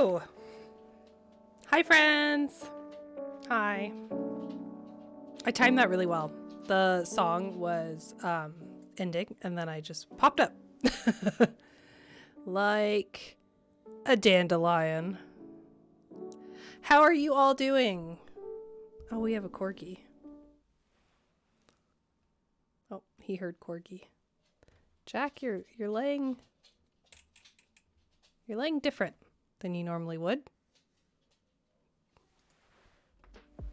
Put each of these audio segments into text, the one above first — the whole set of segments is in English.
Hello! Hi, friends! Hi. I timed that really well. The song was ending, and then I just popped up. Like a dandelion. How are you all doing? Oh, we have a corgi. Oh, he heard corgi. Jack, you're laying different than you normally would.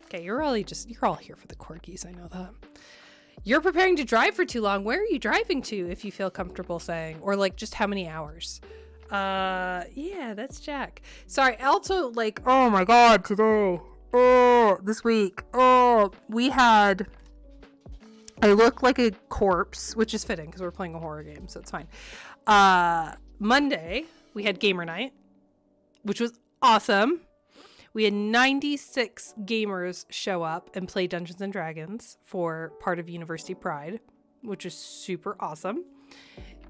Okay, you're all here for the corgis, I know that. You're preparing to drive for too long. Where are you driving to, if you feel comfortable saying? Or like just how many hours? Yeah, that's Jack. Sorry, also like, oh my god, today. Oh, this week. Oh, I look like a corpse, which is fitting because we're playing a horror game, so it's fine. Monday, we had gamer night, which was awesome. We had 96 gamers show up and play Dungeons and Dragons for part of University Pride, which is super awesome.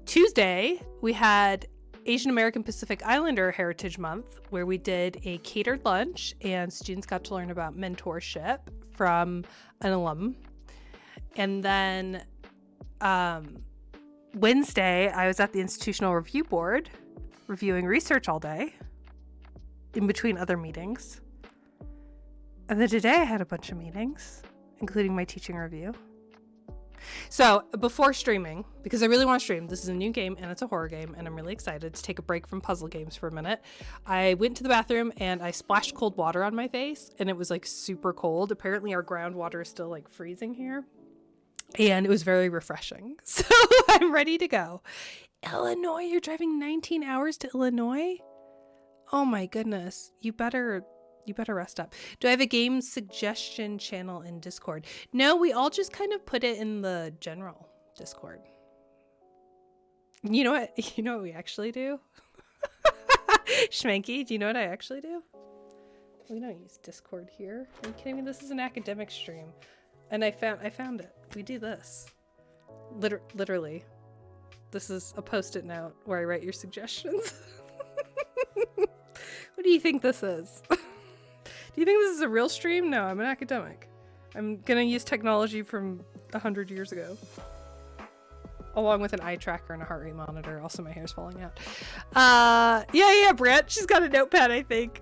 Tuesday, we had Asian American Pacific Islander Heritage Month, where we did a catered lunch and students got to learn about mentorship from an alum. And then Wednesday, I was at the Institutional Review Board reviewing research all day in between other meetings. And then today I had a bunch of meetings, including my teaching review. So before streaming, because I really want to stream, this is a new game and it's a horror game and I'm really excited to take a break from puzzle games for a minute. I went to the bathroom and I splashed cold water on my face and it was like super cold. Apparently our groundwater is still like freezing here. And it was very refreshing. So I'm ready to go. Illinois, you're driving 19 hours to Illinois? Oh my goodness. You better rest up. Do I have a game suggestion channel in Discord? No, we all just kind of put it in the general Discord. You know what we actually do? Schmanky, do you know what I actually do? We don't use Discord here. Are you kidding me? This is an academic stream. And I found it. We do this. Literally. This is a post-it note where I write your suggestions. What do you think this is? Do you think this is a real stream? No, I'm an academic. I'm gonna use technology from 100 years ago. Along with an eye tracker and a heart rate monitor. Also, my hair's falling out. Yeah, Brett. She's got a notepad, I think.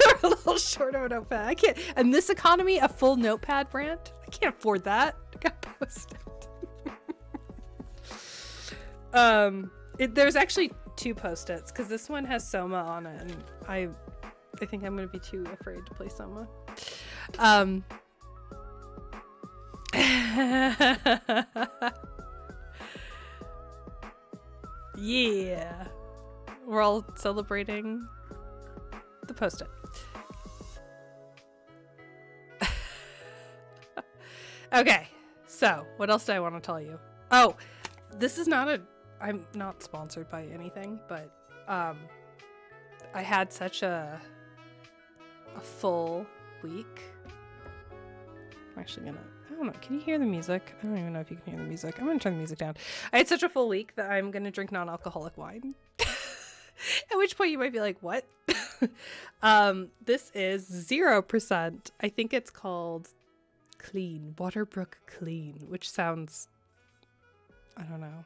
We're a little short of a notepad. I can't. In this economy, a full notepad, Brent? I can't afford that. I got posted. There's actually 2 post-its because this one has Soma on it, and I think I'm gonna be too afraid to play Soma. Yeah, we're all celebrating the post-it. Okay, so what else do I want to tell you? Oh, this is I'm not sponsored by anything, but I had such a full week. I'm actually gonna, I don't know, can you hear the music? I don't even know if you can hear the music. I'm gonna turn the music down. I had such a full week that I'm gonna drink non-alcoholic wine. At which point you might be like, what? This is 0%. I think it's called Clean, Waterbrook Clean, which sounds, I don't know.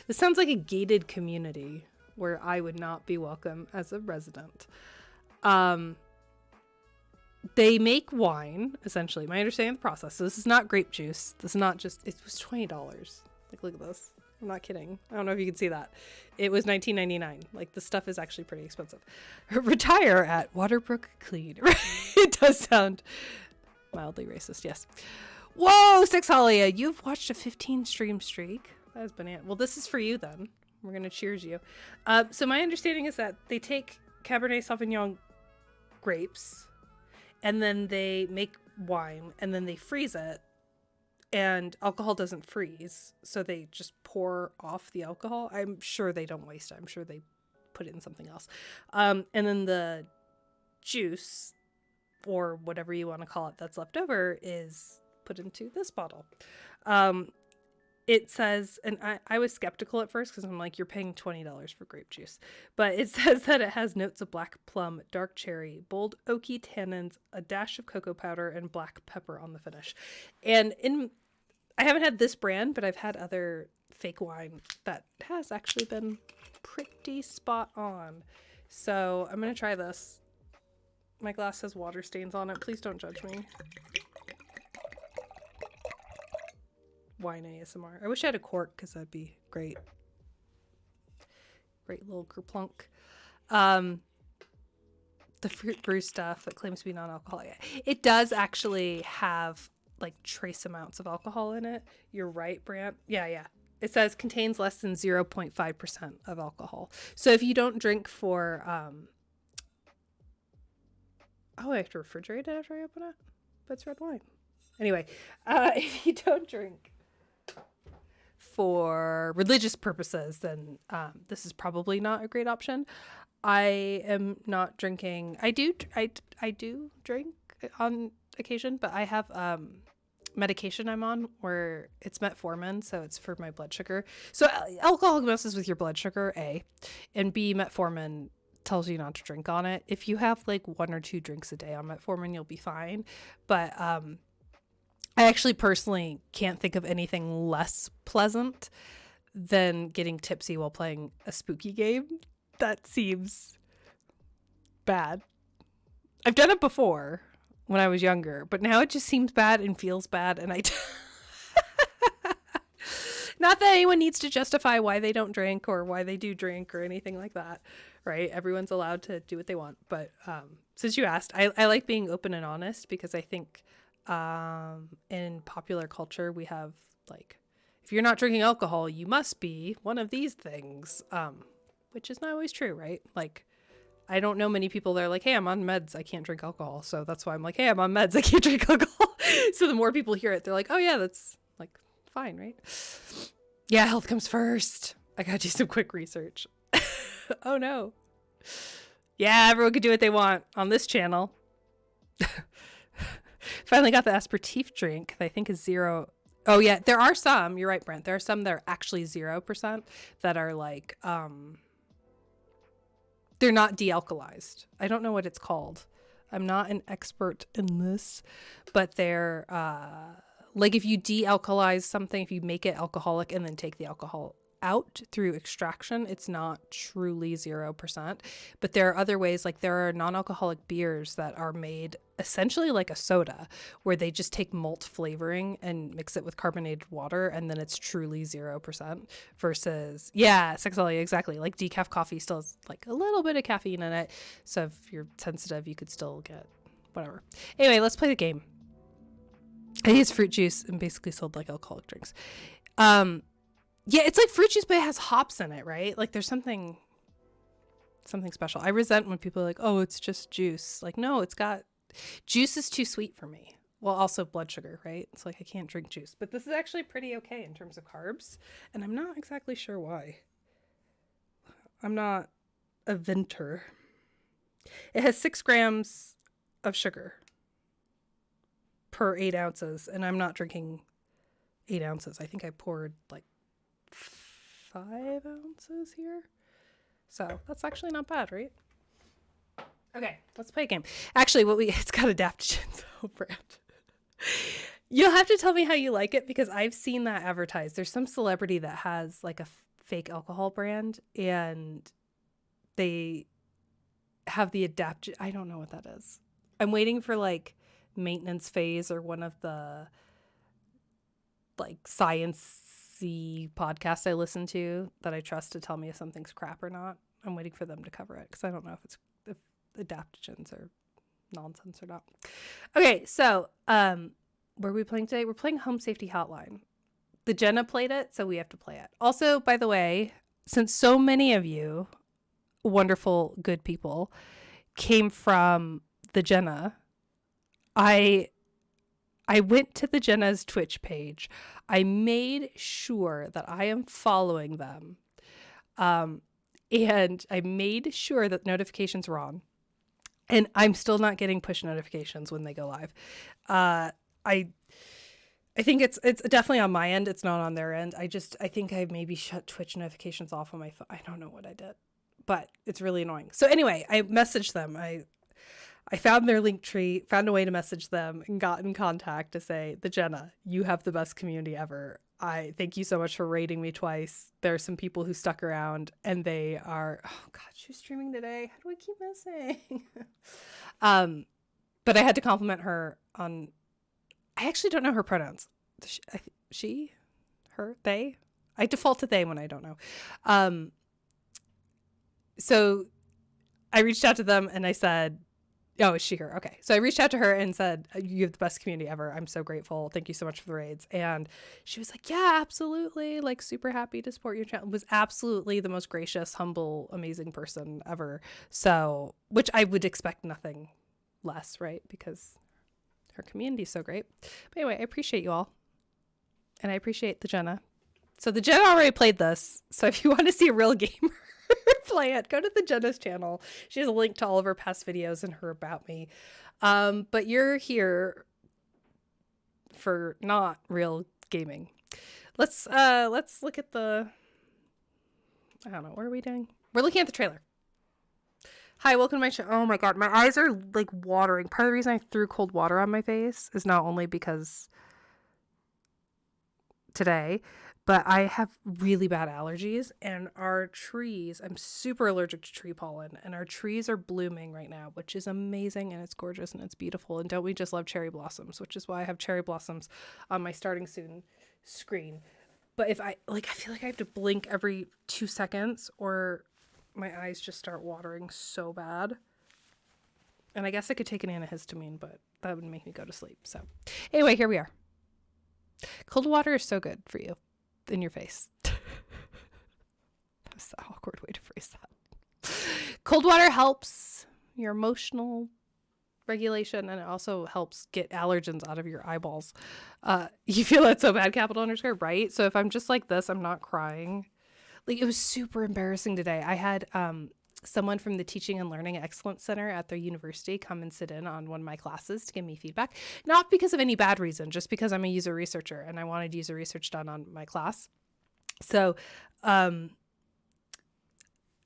This sounds like a gated community where I would not be welcome as a resident. They make wine, essentially. My understanding of the process. So this is not grape juice. This is not just, it was $20. Like, look at this. I'm not kidding. I don't know if you can see that. It was $19.99. Like, the stuff is actually pretty expensive. Retire at Waterbrook Clean. It does sound mildly racist, yes. Whoa, Sexhalia, you've watched a 15 stream streak. That was banana. Well, this is for you then. We're going to cheers you. So my understanding is that they take Cabernet Sauvignon grapes and then they make wine and then they freeze it, and alcohol doesn't freeze. So they just pour off the alcohol. I'm sure they don't waste it. I'm sure they put it in something else. And then the juice, or whatever you want to call it, that's left over is put into this bottle. it says, and I was skeptical at first because I'm like, you're paying $20 for grape juice. But it says that it has notes of black plum, dark cherry, bold oaky tannins, a dash of cocoa powder, and black pepper on the finish. And I haven't had this brand, but I've had other fake wine that has actually been pretty spot on. So I'm going to try this. My glass has water stains on it. Please don't judge me. Wine ASMR. I wish I had a cork because that'd be great. Great little kerplunk. The fruit brew stuff that claims to be non-alcoholic. It does actually have like trace amounts of alcohol in it. You're right, Brant. Yeah. It says contains less than 0.5% of alcohol. So if you don't drink for, I have to refrigerate it after I open it, but it's red wine. Anyway, if you don't drink for religious purposes, then this is probably not a great option. I am not drinking. I do drink on occasion, but I have medication I'm on where it's metformin, so it's for my blood sugar. So alcohol messes with your blood sugar, A, and B, metformin tells you not to drink on it. If you have like 1 or 2 drinks a day on metformin, you'll be fine. But I actually personally can't think of anything less pleasant than getting tipsy while playing a spooky game. That seems bad. I've done it before when I was younger, but now it just seems bad and feels bad. And not that anyone needs to justify why they don't drink or why they do drink or anything like that, right? Everyone's allowed to do what they want. But since you asked, I like being open and honest because I think in popular culture we have like, if you're not drinking alcohol, you must be one of these things, which is not always true, right? Like, I don't know many people that are like, hey, I'm on meds, I can't drink alcohol. So that's why I'm like, hey, I'm on meds, I can't drink alcohol. So the more people hear it, they're like, oh yeah, that's like fine, right? Yeah, health comes first. I gotta do some quick research. Oh no. Yeah, everyone can do what they want on this channel. Finally got the aperitif drink that I think is 0. Oh yeah, there are some, you're right, Brent. There are some that are actually 0% that are like, they're not de-alkalized. I don't know what it's called. I'm not an expert in this, but they're like if you de-alkalize something, if you make it alcoholic and then take the alcohol out through extraction, it's not truly 0%. But there are other ways, like there are non-alcoholic beers that are made essentially like a soda, where they just take malt flavoring and mix it with carbonated water, and then it's truly 0% versus, yeah, Sexolia, exactly. Like decaf coffee still has like a little bit of caffeine in it. So if you're sensitive, you could still get whatever. Anyway, let's play the game. I think it's fruit juice and basically sold like alcoholic drinks. Yeah, it's like fruit juice, but it has hops in it, right? Like there's something special. I resent when people are like, oh, it's just juice. Like, no, juice is too sweet for me. Well, also blood sugar, right? It's like I can't drink juice. But this is actually pretty okay in terms of carbs. And I'm not exactly sure why. I'm not a vintner. It has 6 grams of sugar per 8 ounces. And I'm not drinking 8 ounces. I think I poured like 5 ounces here. So that's actually not bad, right? Okay, let's play a game. Actually, it's got adaptogens. Oh, Brand. You'll have to tell me how you like it because I've seen that advertised. There's some celebrity that has like a fake alcohol brand and they have the I don't know what that is. I'm waiting for like maintenance phase or one of the like sciencey podcasts I listen to that I trust to tell me if something's crap or not. I'm waiting for them to cover it because I don't know if adaptogens are nonsense or not. Okay, so what are we playing today? We're playing Home Safety Hotline. The Jenna played it, so we have to play it. Also, by the way, since so many of you wonderful, good people came from the Jenna, I went to the Jenna's Twitch page. I made sure that I am following them. And I made sure that notifications were on. And I'm still not getting push notifications when they go live. I I think it's definitely on my end. It's not on their end. I think I maybe shut Twitch notifications off on my phone. I don't know what I did, but it's really annoying. So anyway, I messaged them. I found their link tree, found a way to message them, and got in contact to say, the Jenna, you have the best community ever. I thank you so much for rating me twice. There are some people who stuck around, and they are, oh God, she's streaming today. How do I keep missing? But I had to compliment her on, I actually don't know her pronouns. She, her, they. I default to they when I don't know. So I reached out to them and I said, oh, is she her? Okay. So I reached out to her and said, you have the best community ever. I'm so grateful. Thank you so much for the raids. And she was like, yeah, absolutely. Like, super happy to support your channel. Was absolutely the most gracious, humble, amazing person ever. So, which I would expect nothing less, right? Because her community is so great. But anyway, I appreciate you all. And I appreciate the Jenna. So the Jenna already played this. So if you want to see a real gamer play it, go to the Jenna's channel. She has a link to all of her past videos and her About Me. But you're here for not real gaming. Let's look at the, I don't know, what are we doing? We're looking at the trailer. Hi, welcome to my show. Oh my God, my eyes are like watering. Part of the reason I threw cold water on my face is not only because today, but I have really bad allergies, and our trees, I'm super allergic to tree pollen, and our trees are blooming right now, which is amazing, and it's gorgeous, and it's beautiful, and don't we just love cherry blossoms, which is why I have cherry blossoms on my starting soon screen. But if I feel like I have to blink every 2 seconds or my eyes just start watering so bad. And I guess I could take an antihistamine, but that would make me go to sleep. So anyway, here we are. Cold water is so good for you in your face. That's the awkward way to phrase that. Cold water helps your emotional regulation, and it also helps get allergens out of your eyeballs. You feel that so bad, _, right? So if I'm just like this, I'm not crying. Like, it was super embarrassing today. I had someone from the Teaching and Learning Excellence Center at their university come and sit in on one of my classes to give me feedback. Not because of any bad reason, just because I'm a user researcher and I wanted user research done on my class. So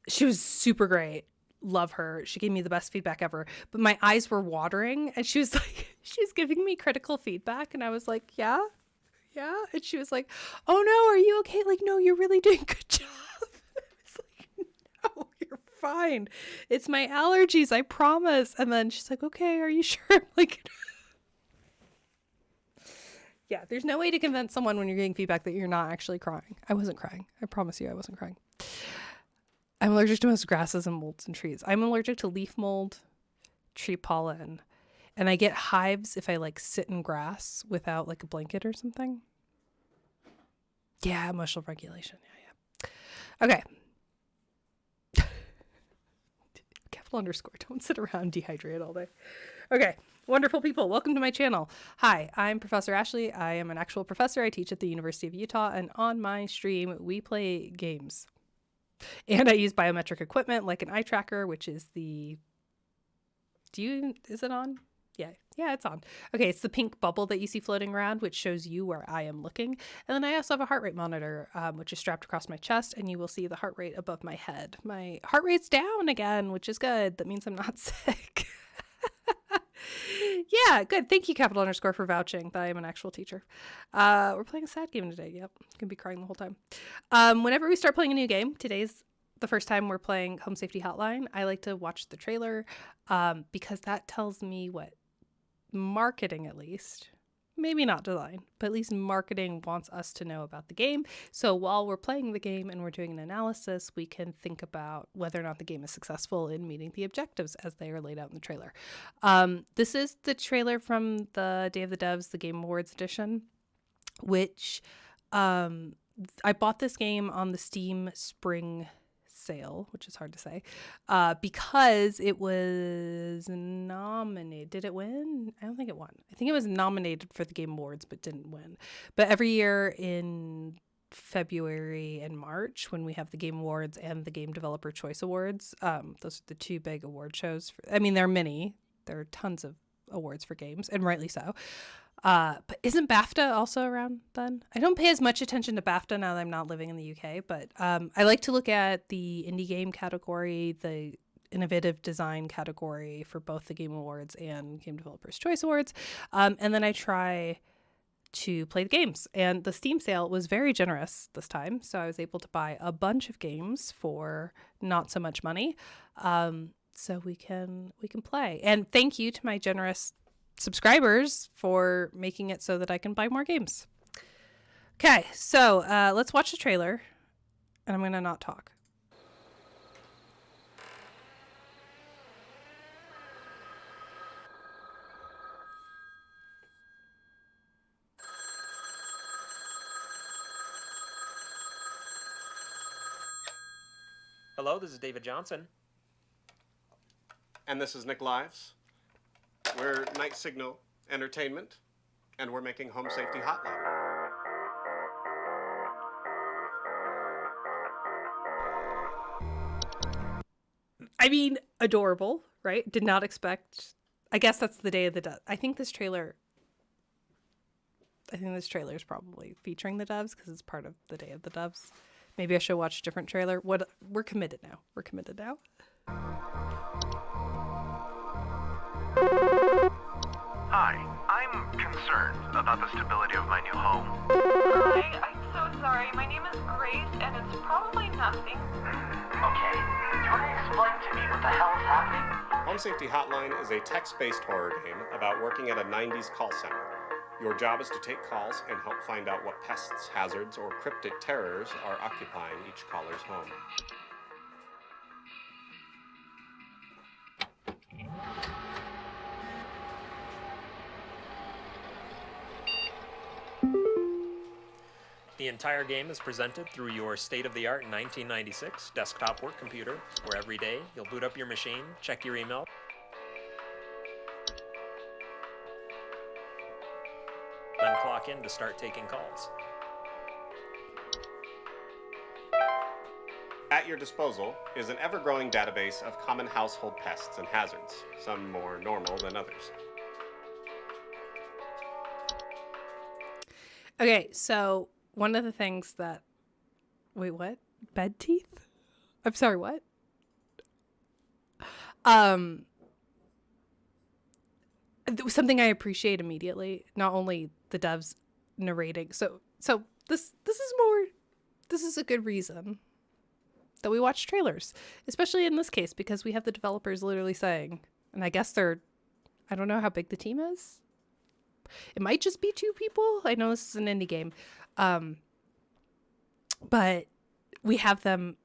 she was super great. Love her. She gave me the best feedback ever. But my eyes were watering, and she was like, she was giving me critical feedback, and I was like, yeah. And she was like, oh no, are you okay? Like, no, you're really doing a good job. I was like, no, you're fine. It's my allergies, I promise. And then she's like, okay, are you sure? I'm like, yeah, there's no way to convince someone when you're getting feedback that you're not actually crying. I wasn't crying. I promise you I wasn't crying. I'm allergic to most grasses and molds and trees. I'm allergic to leaf mold, tree pollen, and I get hives if I like sit in grass without like a blanket or something. Yeah, emotional regulation. Yeah. Okay. _. Don't sit around dehydrated all day. Okay. Wonderful people. Welcome to my channel. Hi, I'm Professor Ashley. I am an actual professor. I teach at the University of Utah, and on my stream, we play games. And I use biometric equipment like an eye tracker, which is the, is it on? Yeah, it's on. Okay, it's the pink bubble that you see floating around, which shows you where I am looking. And then I also have a heart rate monitor, which is strapped across my chest, and you will see the heart rate above my head. My heart rate's down again, which is good. That means I'm not sick. Yeah, good. Thank you, _, for vouching that I am an actual teacher. We're playing a sad game today. Yep, gonna be crying the whole time. Whenever we start playing a new game, today's the first time we're playing Home Safety Hotline. I like to watch the trailer because that tells me what marketing, at least, maybe not design, but at least marketing wants us to know about the game. So while we're playing the game and we're doing an analysis, we can think about whether or not the game is successful in meeting the objectives as they are laid out in the trailer. This is the trailer from the Day of the Devs, the Game Awards edition, which I bought this game on the Steam Spring sale, which is hard to say, because it was nominated. Did it win? I don't think it won. I think it was nominated for the Game Awards, but didn't win. But every year in February and March, when we have the Game Awards and the Game Developer Choice Awards, those are the two big award shows. There are many. There are tons of awards for games, and rightly so. But isn't BAFTA also around then? I don't pay as much attention to BAFTA now that I'm not living in the UK, but I like to look at the indie game category, the innovative design category for both the Game Awards and Game Developers Choice Awards. And then I try to play the games. And the Steam sale was very generous this time, so I was able to buy a bunch of games for not so much money. So we can play. And thank you to my generous subscribers for making it so that I can buy more games. Okay, so let's watch the trailer, and I'm gonna not talk. Hello, this is David Johnson. And this is Nick Lives. We're Night Signal Entertainment, and we're making Home Safety Hotline. I mean, adorable, right? Did not expect. I guess that's the Day of the Doves. I think this trailer is probably featuring the doves because it's part of the Day of the Doves. Maybe I should watch a different trailer. We're committed now. Hi, I'm concerned about the stability of my new home. Hi, I'm so sorry. My name is Grace, and it's probably nothing. Okay, do you want to explain to me what the hell is happening? Home Safety Hotline is a text-based horror game about working at a 90s call center. Your job is to take calls and help find out what pests, hazards, or cryptic terrors are occupying each caller's home. The entire game is presented through your state-of-the-art 1996 desktop work computer, where every day you'll boot up your machine, check your email, then clock in to start taking calls. At your disposal is an ever-growing database of common household pests and hazards, some more normal than others. Okay, so one of the things that... Wait, what? Bed teeth? I'm sorry, what? Something I appreciate immediately, not only the devs narrating. So this is a good reason that we watch trailers, especially in this case, because we have the developers literally saying, and I guess I don't know how big the team is. It might just be 2 people. I know this is an indie game. But we have them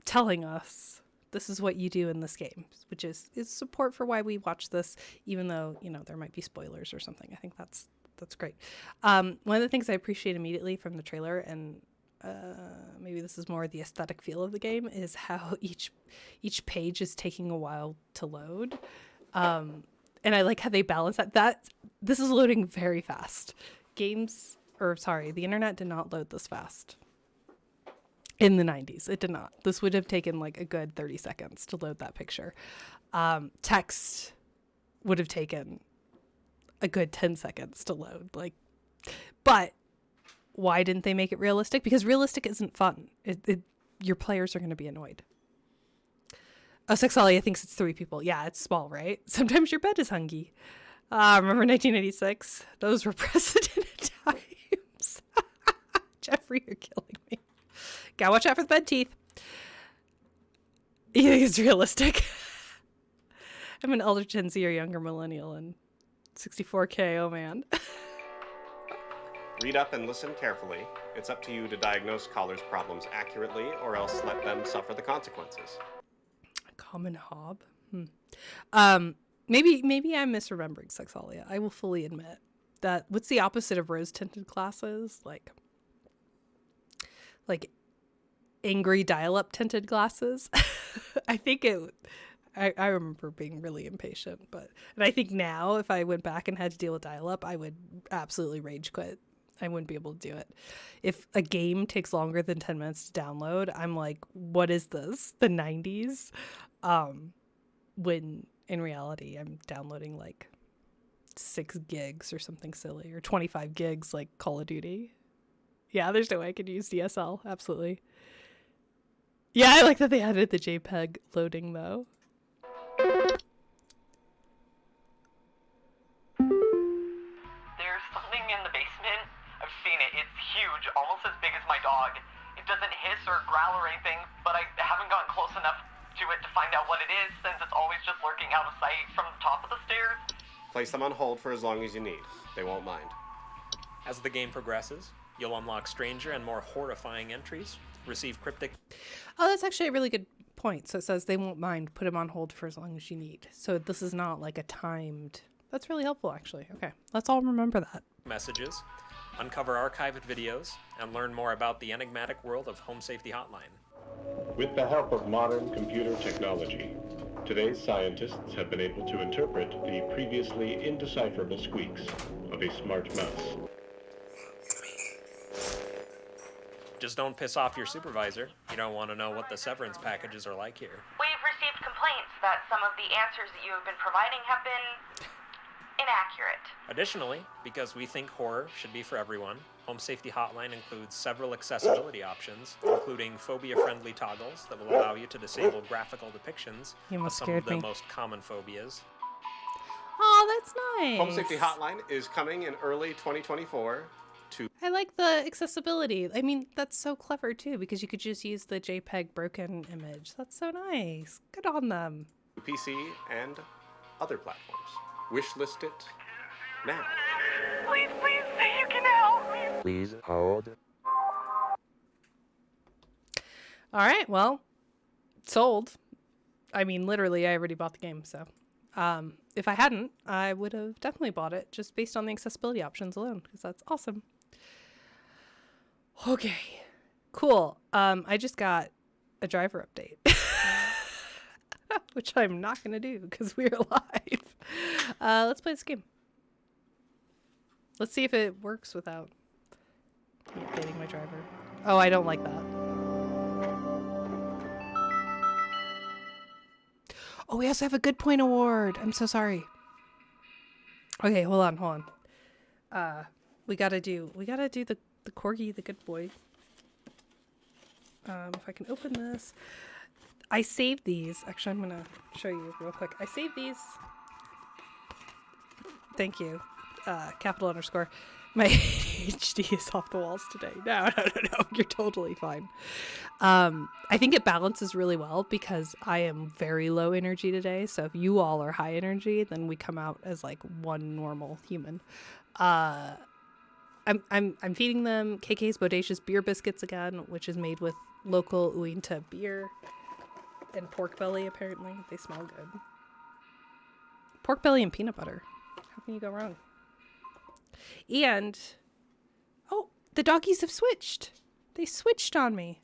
telling us this is what you do in this game, which is support for why we watch this, even though, there might be spoilers or something. I think that's great. One of the things I appreciate immediately from the trailer, and maybe this is more the aesthetic feel of the game, is how each page is taking a while to load. And I like how they balance that. This is loading very fast. The internet did not load this fast. In the 90s, it did not. This would have taken like a good 30 seconds to load that picture. Text would have taken a good 10 seconds to load. But why didn't they make it realistic? Because realistic isn't fun. Your players are going to be annoyed. Sexalia thinks it's 3 people. Yeah, it's small, right? Sometimes your bed is hungry. Remember 1986? Those were precedented times. Jeffrey, you're killing me. Gotta watch out for the bed teeth. You think it's realistic? I'm an elder Gen Z or younger millennial, and 64K, oh man. Read up and listen carefully. It's up to you to diagnose callers' problems accurately, or else let them suffer the consequences. A common hob? Maybe I'm misremembering Sexalia. I will fully admit that. What's the opposite of rose-tinted glasses? Like angry dial-up tinted glasses. I think I remember being really impatient, and I think now if I went back and had to deal with dial-up, I would absolutely rage quit. I wouldn't be able to do it. If a game takes longer than 10 minutes to download, I'm like, what is this? The 90s? When in reality, I'm downloading like 6 gigs or something silly, or 25 gigs like Call of Duty. Yeah, there's no way I could use DSL. Absolutely. Yeah, I like that they added the JPEG loading, though. There's something in the basement. I've seen it. It's huge, almost as big as my dog. It doesn't hiss or growl or anything, but I haven't gotten close enough to it to find out what it is, since it's always just lurking out of sight from the top of the stairs. Place them on hold for as long as you need. They won't mind. As the game progresses, you'll unlock stranger and more horrifying entries, receive cryptic... Oh, that's actually a really good point. So it says they won't mind. Put them on hold for as long as you need. So this is not like a timed... That's really helpful, actually. Okay, let's all remember that. messages, uncover archived videos, and learn more about the enigmatic world of Home Safety Hotline. With the help of modern computer technology, today's scientists have been able to interpret the previously indecipherable squeaks of a smart mouse. Just don't piss off your supervisor. You don't want to know what the severance packages are like here. We've received complaints that some of the answers that you have been providing have been inaccurate. Additionally, because we think horror should be for everyone, Home Safety Hotline includes several accessibility options, including phobia-friendly toggles that will allow you to disable graphical depictions You of almost some scared of the me. most common phobias. Oh, that's nice. Home Safety Hotline is coming in early 2024 to I like the accessibility. I mean, that's so clever too, because you could just use the JPEG broken image. That's so nice. Good on them. PC and other platforms. Wishlist it now. Please, please say you can help me. Please hold. All right, well, sold. I mean, literally, I already bought the game, so if I hadn't, I would have definitely bought it just based on the accessibility options alone, because that's awesome. Okay, cool. I just got a driver update, which I'm not going to do because we're live. Let's play this game. Let's see if it works without me updating my driver. Oh, I don't like that. Oh, we also have a good point award. I'm so sorry. Okay, hold on. We gotta do the corgi, the good boy. If I can open this. I saved these. Actually, I'm gonna show you real quick. I saved these. Thank you. Capital underscore. My ADHD is off the walls today. No. You're totally fine. I think it balances really well because I am very low energy today. So if you all are high energy, then we come out as like one normal human. I'm feeding them KK's Bodacious beer biscuits again, which is made with local Uinta beer and pork belly. Apparently, they smell good. Pork belly and peanut butter. How can you go wrong? And, oh, the doggies have switched. They switched on me.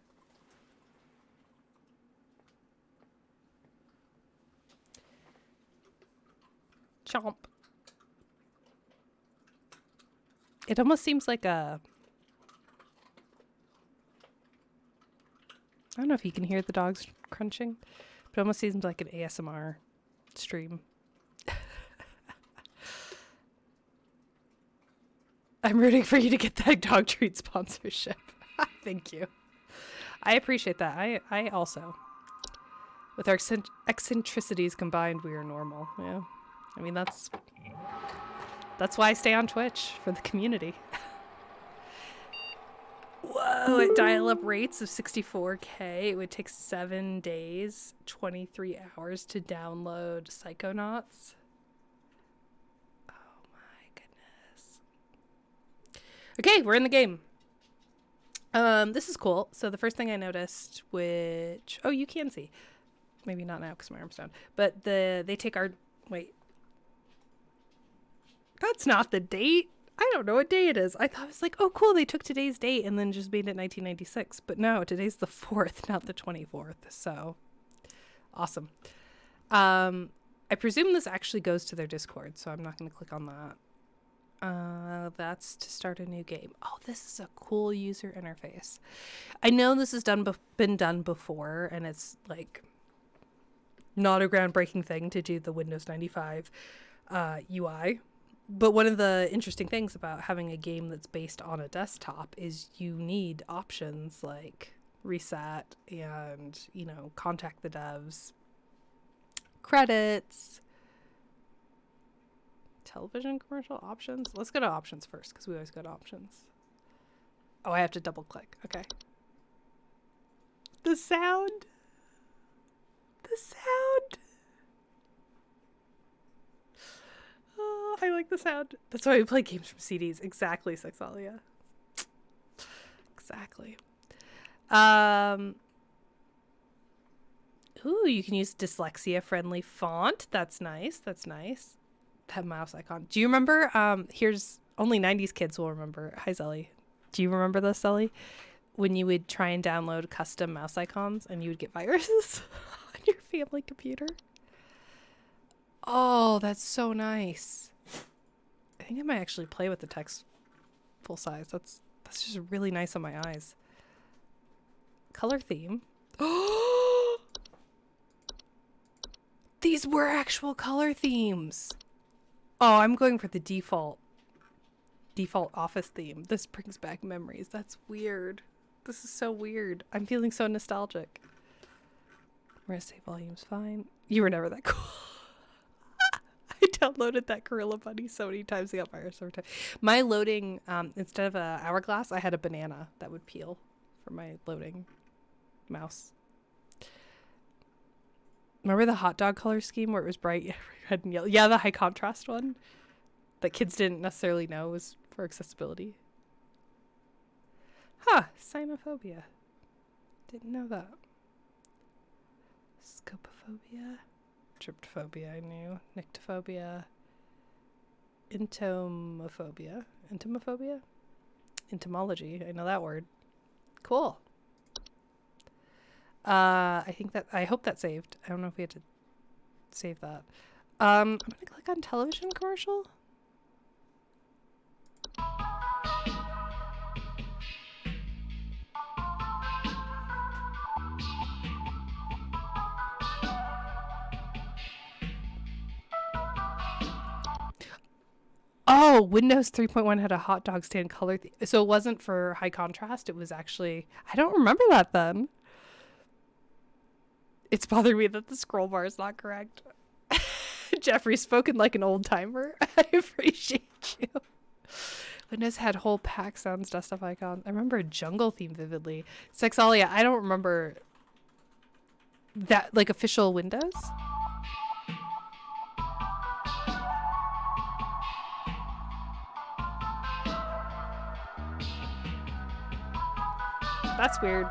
Chomp. It almost seems like a... I don't know if you can hear the dogs crunching, but it almost seems like an ASMR stream. I'm rooting for you to get that dog treat sponsorship. Thank you. I appreciate that. I also. With our eccentricities combined, we are normal. Yeah. I mean, that's why I stay on Twitch, for the community. Whoa, at dial-up rates of 64K, it would take 7 days, 23 hours to download Psychonauts. Okay, we're in the game. This is cool. So the first thing I noticed, which... Oh, you can see. Maybe not now because my arm's down. But they take our... Wait. That's not the date. I don't know what day it is. I thought it was like, oh, cool, they took today's date and then just made it 1996. But no, today's the 4th, not the 24th. So, awesome. I presume this actually goes to their Discord, so I'm not going to click on that. That's to start a new game. Oh, this is a cool user interface. I know this has been done before, and it's like not a groundbreaking thing to do the Windows 95 UI, But one of the interesting things about having a game that's based on a desktop is you need options like reset and, contact the devs, credits, television commercial options. Let's go to options first because we always go to options. Oh, I have to double click. Okay. The sound. The sound. Oh, I like the sound. That's why we play games from CDs. Exactly, Sexalia. Exactly. Ooh, you can use dyslexia-friendly font. That's nice. That's nice. That mouse icon. Do you remember? Here's only 90s kids will remember. Hi, Zelly. Do you remember this, Zelly? When you would try and download custom mouse icons and you would get viruses on your family computer. Oh, that's so nice. I think I might actually play with the text full size. That's just really nice on my eyes. Color theme. Oh, these were actual color themes. Oh, I'm going for the default office theme. This brings back memories. That's weird. This is so weird. I'm feeling so nostalgic. We're gonna say volume's fine. You were never that cool. I downloaded that Gorilla Bunny so many times. I got virus every time. My loading, instead of a hourglass, I had a banana that would peel for my loading mouse. Remember the hot dog color scheme where it was bright red and yellow? Yeah, the high contrast one that kids didn't necessarily know was for accessibility. Huh, cynophobia. Didn't know that. Scopophobia. Tryptophobia, I knew. Nyctophobia. Entomophobia. Entomophobia? Entomology, I know that word. Cool. I hope that saved. I don't know if we had to save that. I'm gonna click on television commercial. Oh, Windows 3.1 had a hot dog stand color. So it wasn't for high contrast. It was actually, I don't remember that then. It's bothering me that the scroll bar is not correct. Jeffrey, spoken like an old timer. I appreciate you. Windows had whole pack sounds, desktop icons. I remember a jungle theme vividly. Sexalia, I don't remember that, like official Windows. That's weird.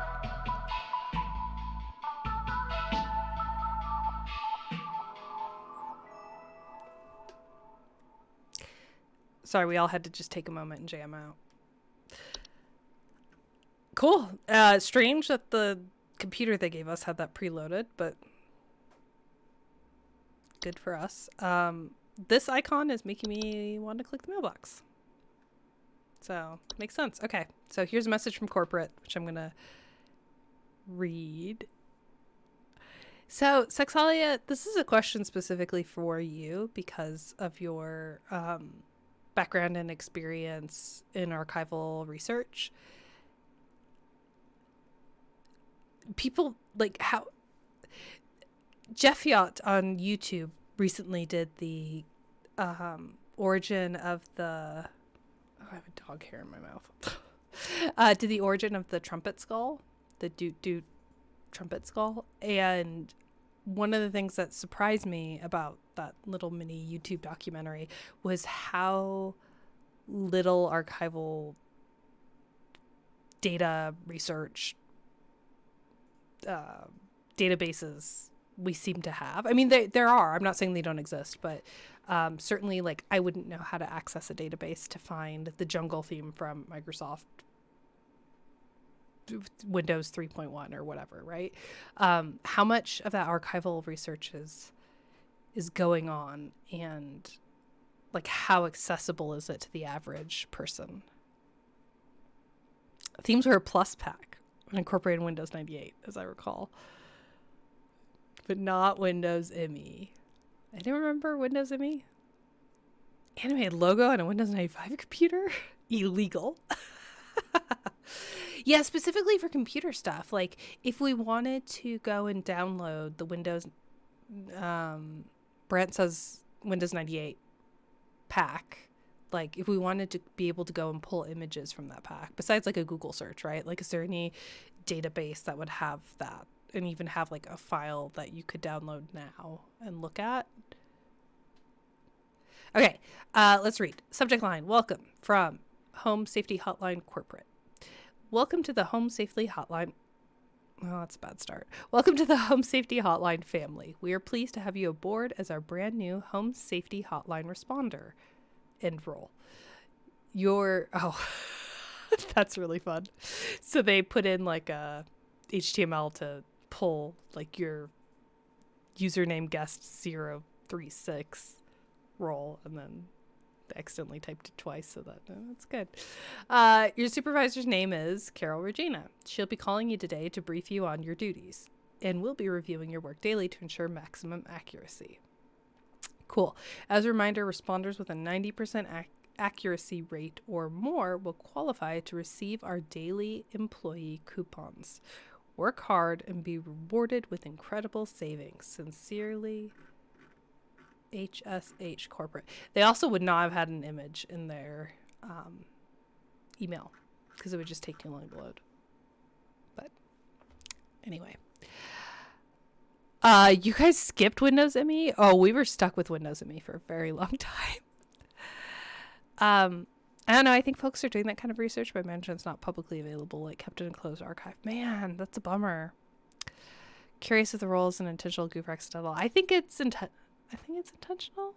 Sorry, we all had to just take a moment and jam out. Cool. Strange that the computer they gave us had that preloaded, but good for us. This icon is making me want to click the mailbox. So, makes sense. Okay, so here's a message from corporate, which I'm going to read. So, Sexalia, this is a question specifically for you because of your background and experience in archival research. People, like, how... Jeff Yacht on YouTube recently did the origin of the... I have a dog hair in my mouth. To the origin of the trumpet skull, the doot trumpet skull. And one of the things that surprised me about that little mini YouTube documentary was how little archival data research databases we seem to have. I mean, there are. I'm not saying they don't exist, but certainly, like, I wouldn't know how to access a database to find the jungle theme from Microsoft Windows 3.1 or whatever, right? How much of that archival research is going on, and like how accessible is it to the average person? Themes were a plus pack and incorporated Windows 98, as I recall, but not Windows ME. I don't remember Windows ME. Animated logo on a Windows 95 computer? Illegal. Yeah, specifically for computer stuff. Like, if we wanted to go and download the Windows, Brent says Windows 98 pack. Like, if we wanted to be able to go and pull images from that pack, besides like a Google search, right? Like, is there any database that would have that and even have like a file that you could download now and look at? Okay, let's read. Subject line, welcome from Home Safety Hotline Corporate. Welcome to the Home Safety Hotline. Well, that's a bad start. Welcome to the Home Safety Hotline family. We are pleased to have you aboard as our brand new Home Safety Hotline responder. End roll. That's really fun. So they put in like a HTML to pull like your username guest 036 role, and then they accidentally typed it twice, so that's good. Your supervisor's name is Carol Regina. She'll be calling you today to brief you on your duties, and we'll be reviewing your work daily to ensure maximum accuracy. Cool. As a reminder, responders with a 90% accuracy rate or more will qualify to receive our daily employee coupons. Work hard and be rewarded with incredible savings. Sincerely, HSH Corporate. They also would not have had an image in their email because it would just take too long to load. But anyway. You guys skipped Windows ME? Oh, we were stuck with Windows ME for a very long time. I don't know. I think folks are doing that kind of research, but management's not publicly available, like kept in a closed archive. Man, that's a bummer. Curious if the role is an intentional goof or accidental. I think it's intentional. I think it's intentional.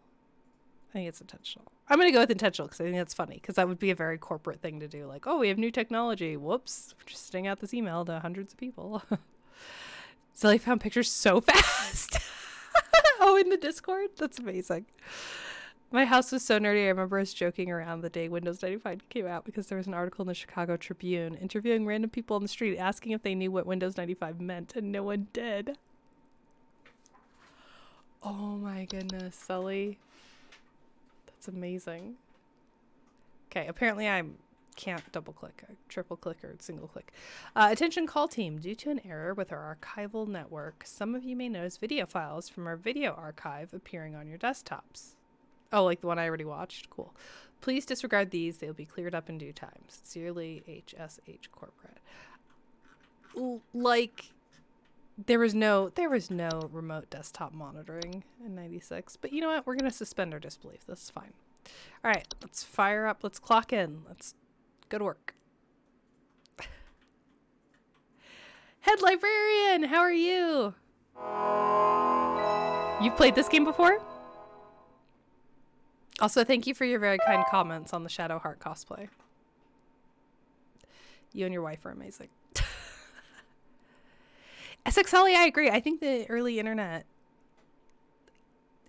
I'm going to go with intentional because I think that's funny, because that would be a very corporate thing to do. Like, oh, we have new technology. Whoops. We're just sending out this email to hundreds of people. Zelly found pictures so fast. Oh, in the Discord? That's amazing. My house was so nerdy. I remember us joking around the day Windows 95 came out because there was an article in the Chicago Tribune interviewing random people on the street asking if they knew what Windows 95 meant, and no one did. Oh my goodness, Sully. That's amazing. Okay, apparently I can't double click, triple click, or single click. Attention call team. Due to an error with our archival network, some of you may notice video files from our video archive appearing on your desktops. Oh, like the one I already watched? Cool. Please disregard these. They'll be cleared up in due time. Sincerely, HSH Corporate. Like, there was no remote desktop monitoring in 96. But you know what? We're going to suspend our disbelief. This is fine. All right, let's fire up. Let's clock in. Let's go to work. Head Librarian, how are you? You've played this game before? Also, thank you for your very kind comments on the Shadowheart cosplay. You and your wife are amazing. SXLE, I agree. I think the early internet,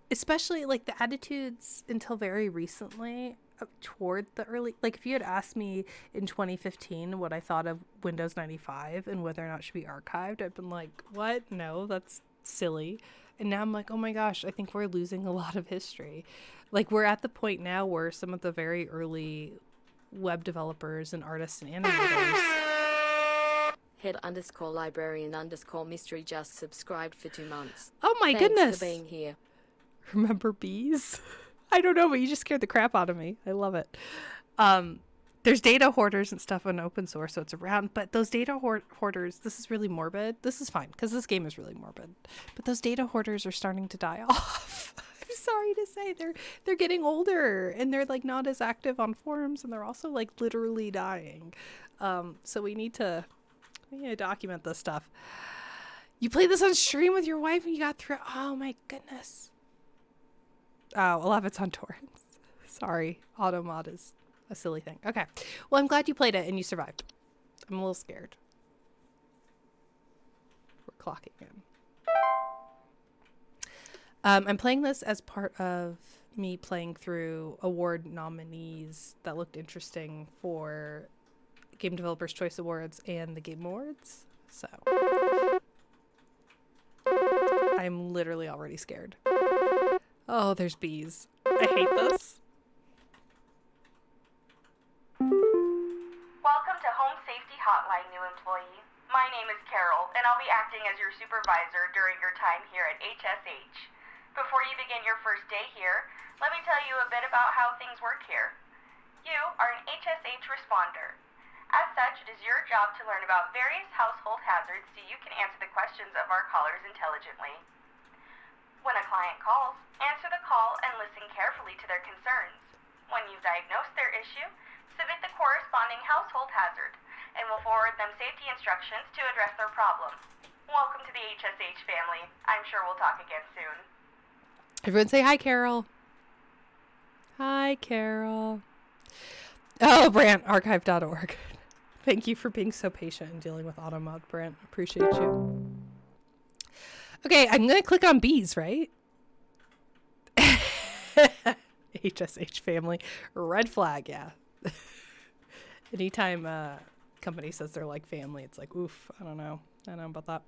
especially like the attitudes until very recently toward the early, like if you had asked me in 2015 what I thought of Windows 95 and whether or not it should be archived, I'd been like, what? No, that's silly. And now I'm like, oh my gosh, I think we're losing a lot of history. Like, we're at the point now where some of the very early web developers and artists and animators. Head_librarian_mystery just subscribed for 2 months. Oh my Thanks goodness. for being here. Remember bees? I don't know, but you just scared the crap out of me. I love it. There's data hoarders and stuff on open source, so it's around. But those data hoarders, this is really morbid. This is fine, because this game is really morbid. But those data hoarders are starting to die off. I'm sorry to say. They're getting older, and they're like not as active on forums, and they're also like literally dying. So we need to document this stuff. You played this on stream with your wife and you got through. Oh my goodness. Oh, a lot of it's on torrents. Sorry. Automod is a silly thing. Okay. Well, I'm glad you played it and you survived. I'm a little scared. We're clocking in. I'm playing this as part of me playing through award nominees that looked interesting for Game Developers Choice Awards and the Game Awards. So I'm literally already scared. Oh, there's bees. I hate this. Hotline new employee. My name is Carol, and I'll be acting as your supervisor during your time here at HSH. Before you begin your first day here, let me tell you a bit about how things work here. You are an HSH responder. As such, it is your job to learn about various household hazards so you can answer the questions of our callers intelligently. When a client calls, answer the call and listen carefully to their concerns. When you've diagnosed their issue, submit the corresponding household hazard, and we'll forward them safety instructions to address their problem. Welcome to the HSH family. I'm sure we'll talk again soon. Everyone say hi, Carol. Hi, Carol. Oh, Brant, archive.org. Thank you for being so patient and dealing with AutoMod, Brant. Appreciate you. Okay, I'm going to click on bees, right? HSH family. Red flag, yeah. Anytime a company says they're like family, it's like, oof, I don't know about that.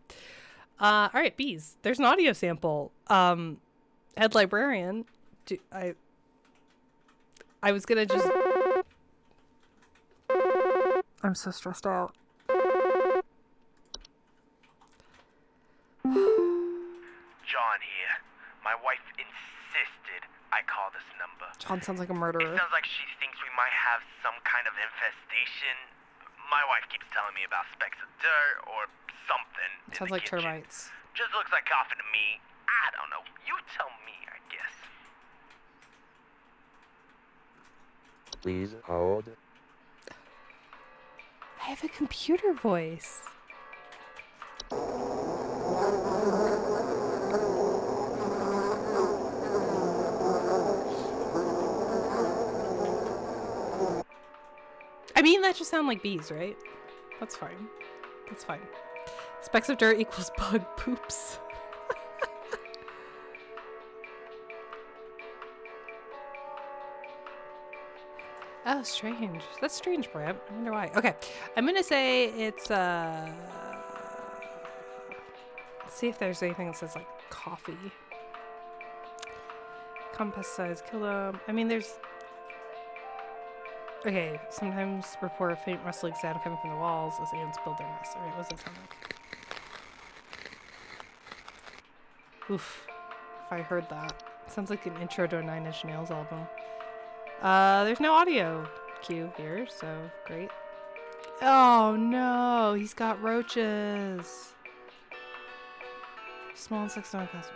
All right, bees. There's an audio sample. Head librarian. I was going to just... I'm so stressed out. John here. My wife insisted I call this number. John sounds like a murderer. It sounds like she thinks we might have some kind of infestation. My wife keeps telling me about specks of dirt or something. Sounds like kitchen. termites. Just looks like coffee to me. I don't know. You tell me, I guess. Please hold. I have a computer voice. I mean, that just sound like bees, right? That's fine. That's fine. Specks of dirt equals bug poops. Oh, strange. That's strange, Brad. I wonder why. Okay. I'm going to say it's, let's see if there's anything that says, like, coffee. Common pesticides, kill them. I mean, there's... Okay, sometimes report a faint rustling sound coming from the walls as ants build their nests. Alright, what does that sound like? Oof. If I heard that. Sounds like an intro to a 9 Inch Nails album. There's no audio cue here, so great. Oh no, he's got roaches. Small insects don't cause.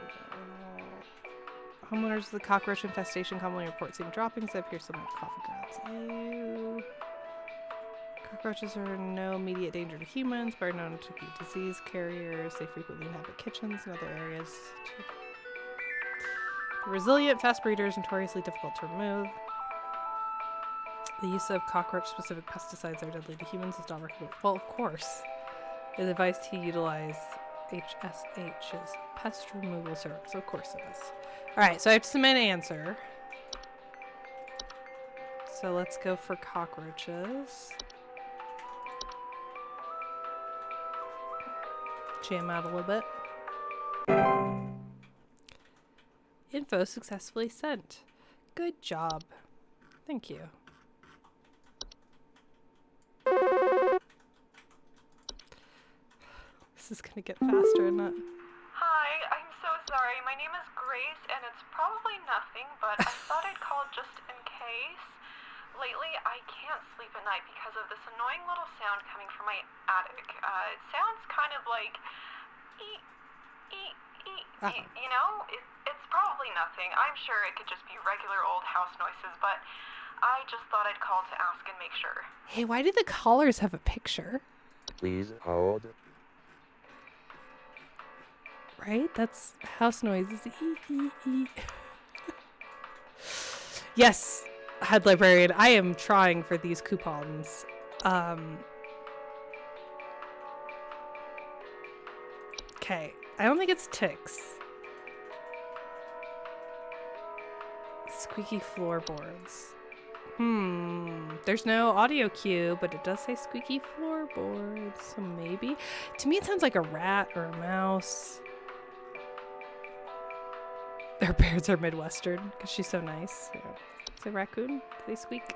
Homeowners of the cockroach infestation commonly report seeing droppings that appear similar to coffee grounds. Ew. Cockroaches are no immediate danger to humans, but are known to be disease carriers. They frequently inhabit kitchens and other areas. They're resilient, fast breeders, notoriously difficult to remove. The use of cockroach-specific pesticides are deadly to humans is not recommended. Well, of course. It is advised to utilize HSH's pest removal service. Of course it is. Alright, so I have to submit an answer. So let's go for cockroaches. Jam out a little bit. Info successfully sent. Good job. Thank you. This is gonna get faster, isn't it? Hi, I'm so sorry. My name is Grace, and it's probably nothing, but I thought I'd call just in case. Lately, I can't sleep at night because of this annoying little sound coming from my attic. It sounds kind of like eek, eek, eek, eek. You know? It's probably nothing. I'm sure it could just be regular old house noises, but I just thought I'd call to ask and make sure. Hey, why do the callers have a picture? Please hold. Right? That's house noises. Yes, head librarian. I am trying for these coupons. Okay. I don't think it's ticks. Squeaky floorboards. There's no audio cue, but it does say squeaky floorboards. So maybe. To me, it sounds like a rat or a mouse. Her parents are Midwestern because she's so nice. Yeah. Is it a raccoon? Do they squeak?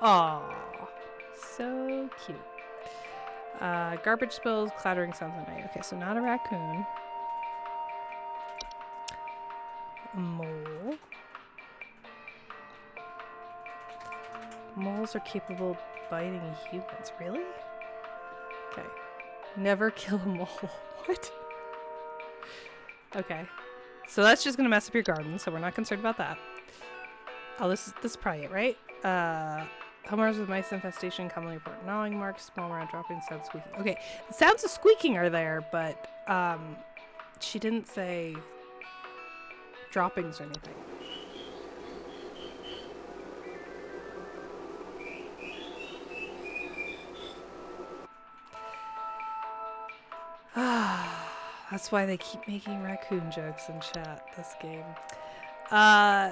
Aww. So cute. Garbage spills, clattering sounds at night. Okay, so not a raccoon. A mole. Moles are capable of biting humans. Really? Okay. Never kill a mole. What? Okay. So that's just gonna mess up your garden, so we're not concerned about that. Oh, this is probably it, right? Homeowners with mice infestation commonly report gnawing marks, small round dropping, sound squeaking. Okay, the sounds of squeaking are there, but she didn't say droppings or anything. That's why they keep making raccoon jokes in chat this game.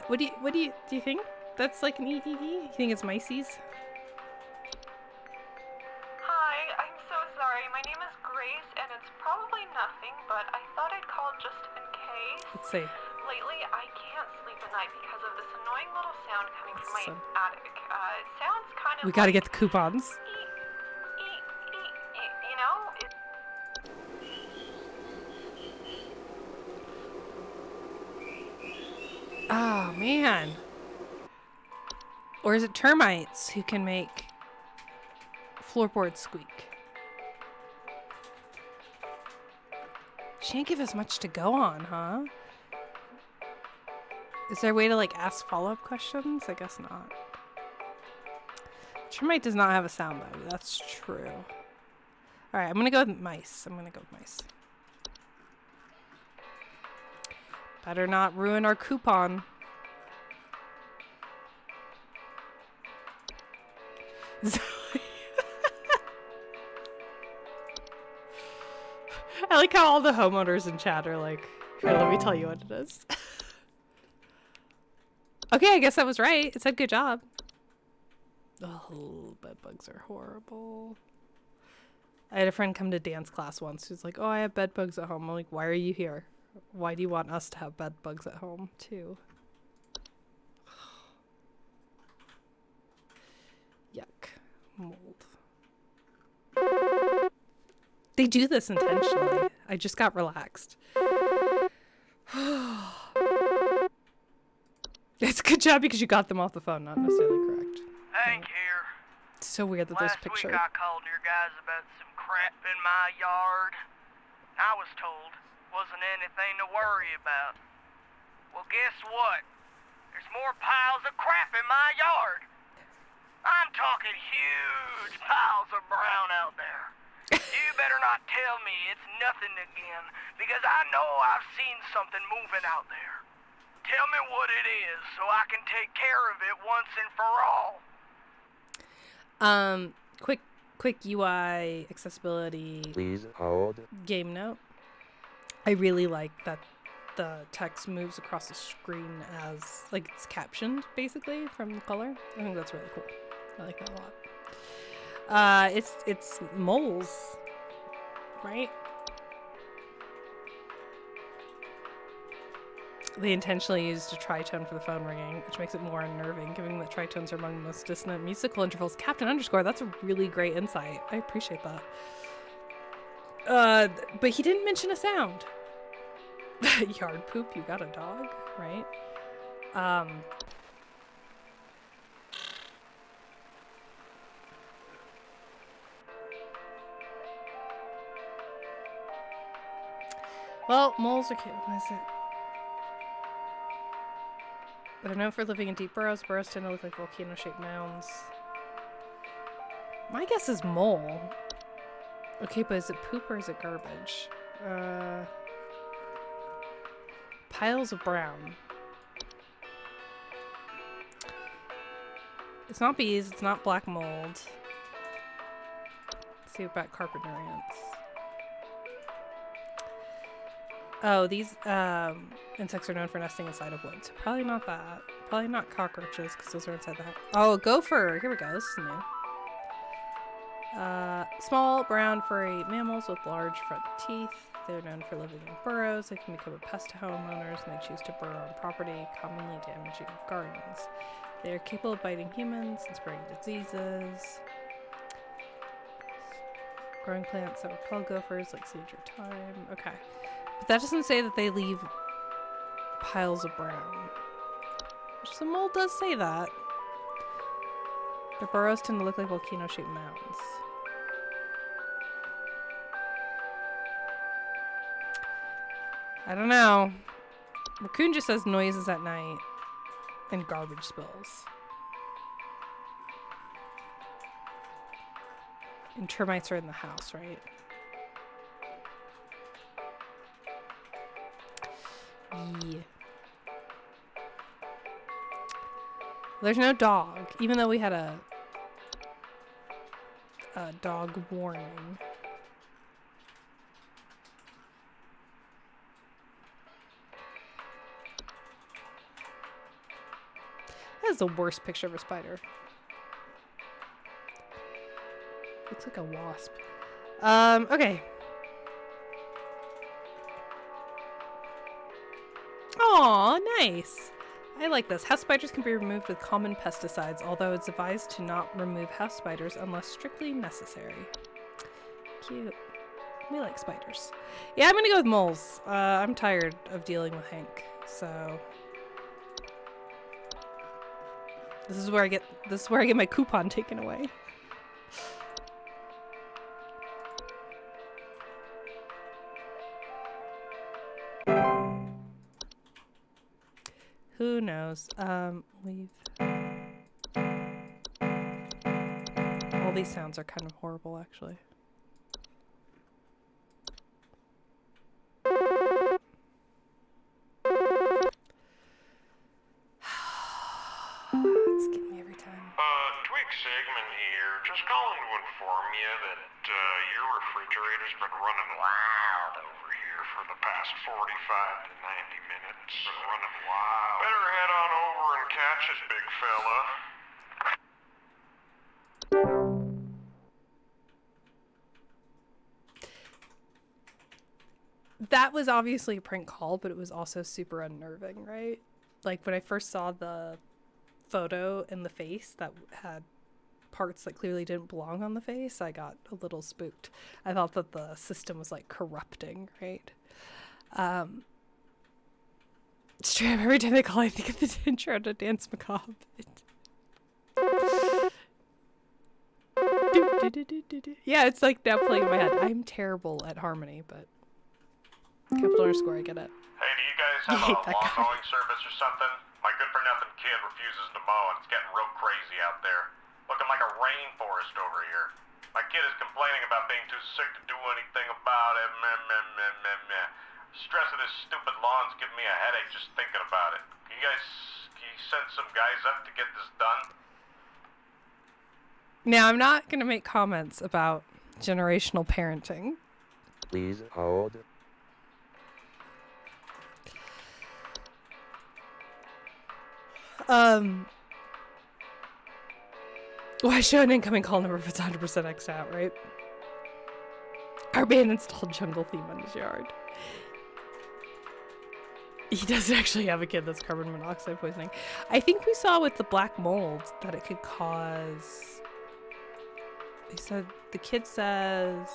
What do you think? That's like an EEE? You think it's Mices? Hi, I'm so sorry. My name is Grace, and it's probably nothing, but I thought I'd call just in case. Let's see. Lately, I can't sleep at night because of this annoying little sound coming from my So- attic. It sounds kind of We gotta like get the coupons. you know? Oh, man. Or is it termites who can make floorboards squeak? She didn't give us much to go on, huh? Is there a way to, like, ask follow-up questions? I guess not. Termite does not have a sound value. That's true. Alright, I'm gonna go with mice. Better not ruin our coupon. I like how all the homeowners in chat are like, here, let me tell you what it is. Okay, I guess that was right. It said good job. Oh, bed bugs are horrible. I had a friend come to dance class once who's like, oh, I have bed bugs at home. I'm like, why are you here? Why do you want us to have bed bugs at home, too? Yuck. Mold. They do this intentionally. I just got relaxed. It's a good job because you got them off the phone, not necessarily correct. Hank here. It's so weird that there's a Last picture. week I called your guys about some crap in my yard. I was told wasn't anything to worry about. Well, guess what? There's more piles of crap in my yard. I'm talking huge piles of brown out there. You better not tell me it's nothing again, because I know I've seen something moving out there. Tell me what it is so I can take care of it once and for all. Quick UI accessibility. Please hold. Game note. I really like that the text moves across the screen as, like, it's captioned, basically, from the color. I think that's really cool. I like that a lot. It's moles, right? They intentionally used a tritone for the phone ringing, which makes it more unnerving, given that tritones are among the most dissonant musical intervals. Captain underscore, that's a really great insight. I appreciate that. But he didn't mention a sound. Yard poop, you got a dog, right? Well, moles are cute. What is it? They're known for living in deep burrows. Burrows tend to look like volcano-shaped mounds. My guess is mole. Okay, but is it poop or is it garbage? Piles of brown. It's not bees. It's not black mold. Let's see about carpenter ants. Oh, these insects are known for nesting inside of wood, so probably not that. Probably not cockroaches, because those are inside the house. Oh, gopher! Here we go. This is new. Small, brown, furry mammals with large front teeth. They're known for living in burrows. They can become a pest to homeowners when they choose to burrow on property, commonly damaging gardens. They are capable of biting humans and spreading diseases. Growing plants that repel gophers, like saved your time. Okay. But that doesn't say that they leave piles of brown. Which the mole does say that. Their burrows tend to look like volcano-shaped mounds. I don't know. Raccoon just says noises at night and garbage spills. And termites are in the house, right? Yeah. There's no dog, even though we had a dog warning. That is the worst picture of a spider. Looks like a wasp. Okay. Aw, nice. I like this. House spiders can be removed with common pesticides, although it's advised to not remove house spiders unless strictly necessary. Cute. We like spiders. Yeah, I'm gonna go with moles. I'm tired of dealing with Hank, so this is where I get my coupon taken away. Who knows? We've... All these sounds are kind of horrible, actually. It's getting me every time. Twig Sigmund here. Just calling to inform you that your refrigerator's been running loud over here for the past 45 to 90 minutes. Been running loud. Better head on over and catch it, big fella. That was obviously a prank call, but it was also super unnerving, right? Like when I first saw the photo in the face that had parts that clearly didn't belong on the face, I got a little spooked. I thought that the system was like corrupting, right? It's true. Every time I call, I think of the intro to Dance Macabre. Yeah, it's like now playing in my head. I'm terrible at harmony, but capital underscore, I get it. Hey, do you guys have a lawn mowing service or something? My good-for-nothing kid refuses to mow, and it's getting real crazy out there. Looking like a rainforest over here. My kid is complaining about being too sick to do anything about it. Meh. Stress of this stupid lawn's giving me a headache just thinking about it. Can you send some guys up to get this done? Now, I'm not going to make comments about generational parenting. Please hold. Why show an incoming call number if it's 100% X'd out, right? Our man installed jungle theme on his yard. He doesn't actually have a kid that's carbon monoxide poisoning. I think we saw with the black mold that it could cause... He said, the kid says...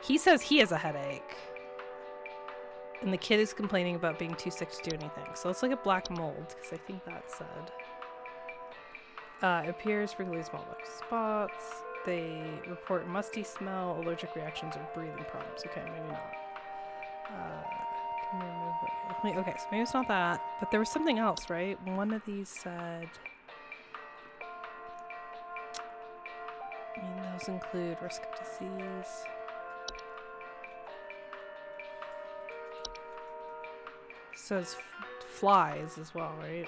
He says he has a headache. And the kid is complaining about being too sick to do anything. So let's look at black mold, because I think that said... it appears frequently small black spots. They report musty smell, allergic reactions, or breathing problems. Okay, maybe not. Can we remove it? Okay, so maybe it's not that. But there was something else, right? One of these said... I mean, those include risk of disease. Says flies as well, right?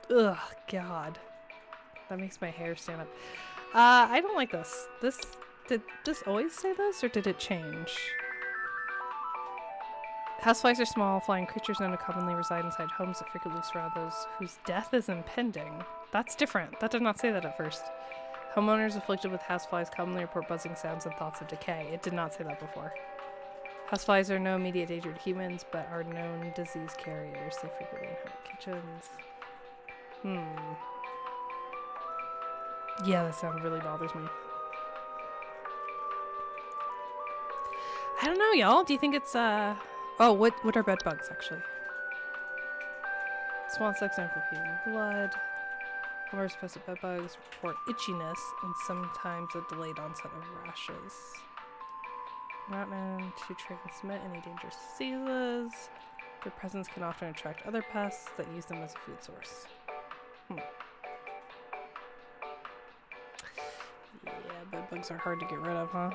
Ugh, God. That makes my hair stand up. I don't like this. Did this always say this, or did it change? Houseflies are small, flying creatures known to commonly reside inside homes that frequently surround those whose death is impending. That's different. That did not say that at first. Homeowners afflicted with houseflies commonly report buzzing sounds and thoughts of decay. It did not say that before. Houseflies are no immediate danger to humans, but are known disease carriers. They frequently inhabit kitchens. Yeah, that sound really bothers me. I don't know, y'all. Do you think it's oh, what are bed bugs actually? Small insects known for feeding blood. Homer's infested bed bugs report itchiness and sometimes a delayed onset of rashes. Not known to transmit any dangerous diseases. Their presence can often attract other pests that use them as a food source. Yeah, bed bugs are hard to get rid of, huh?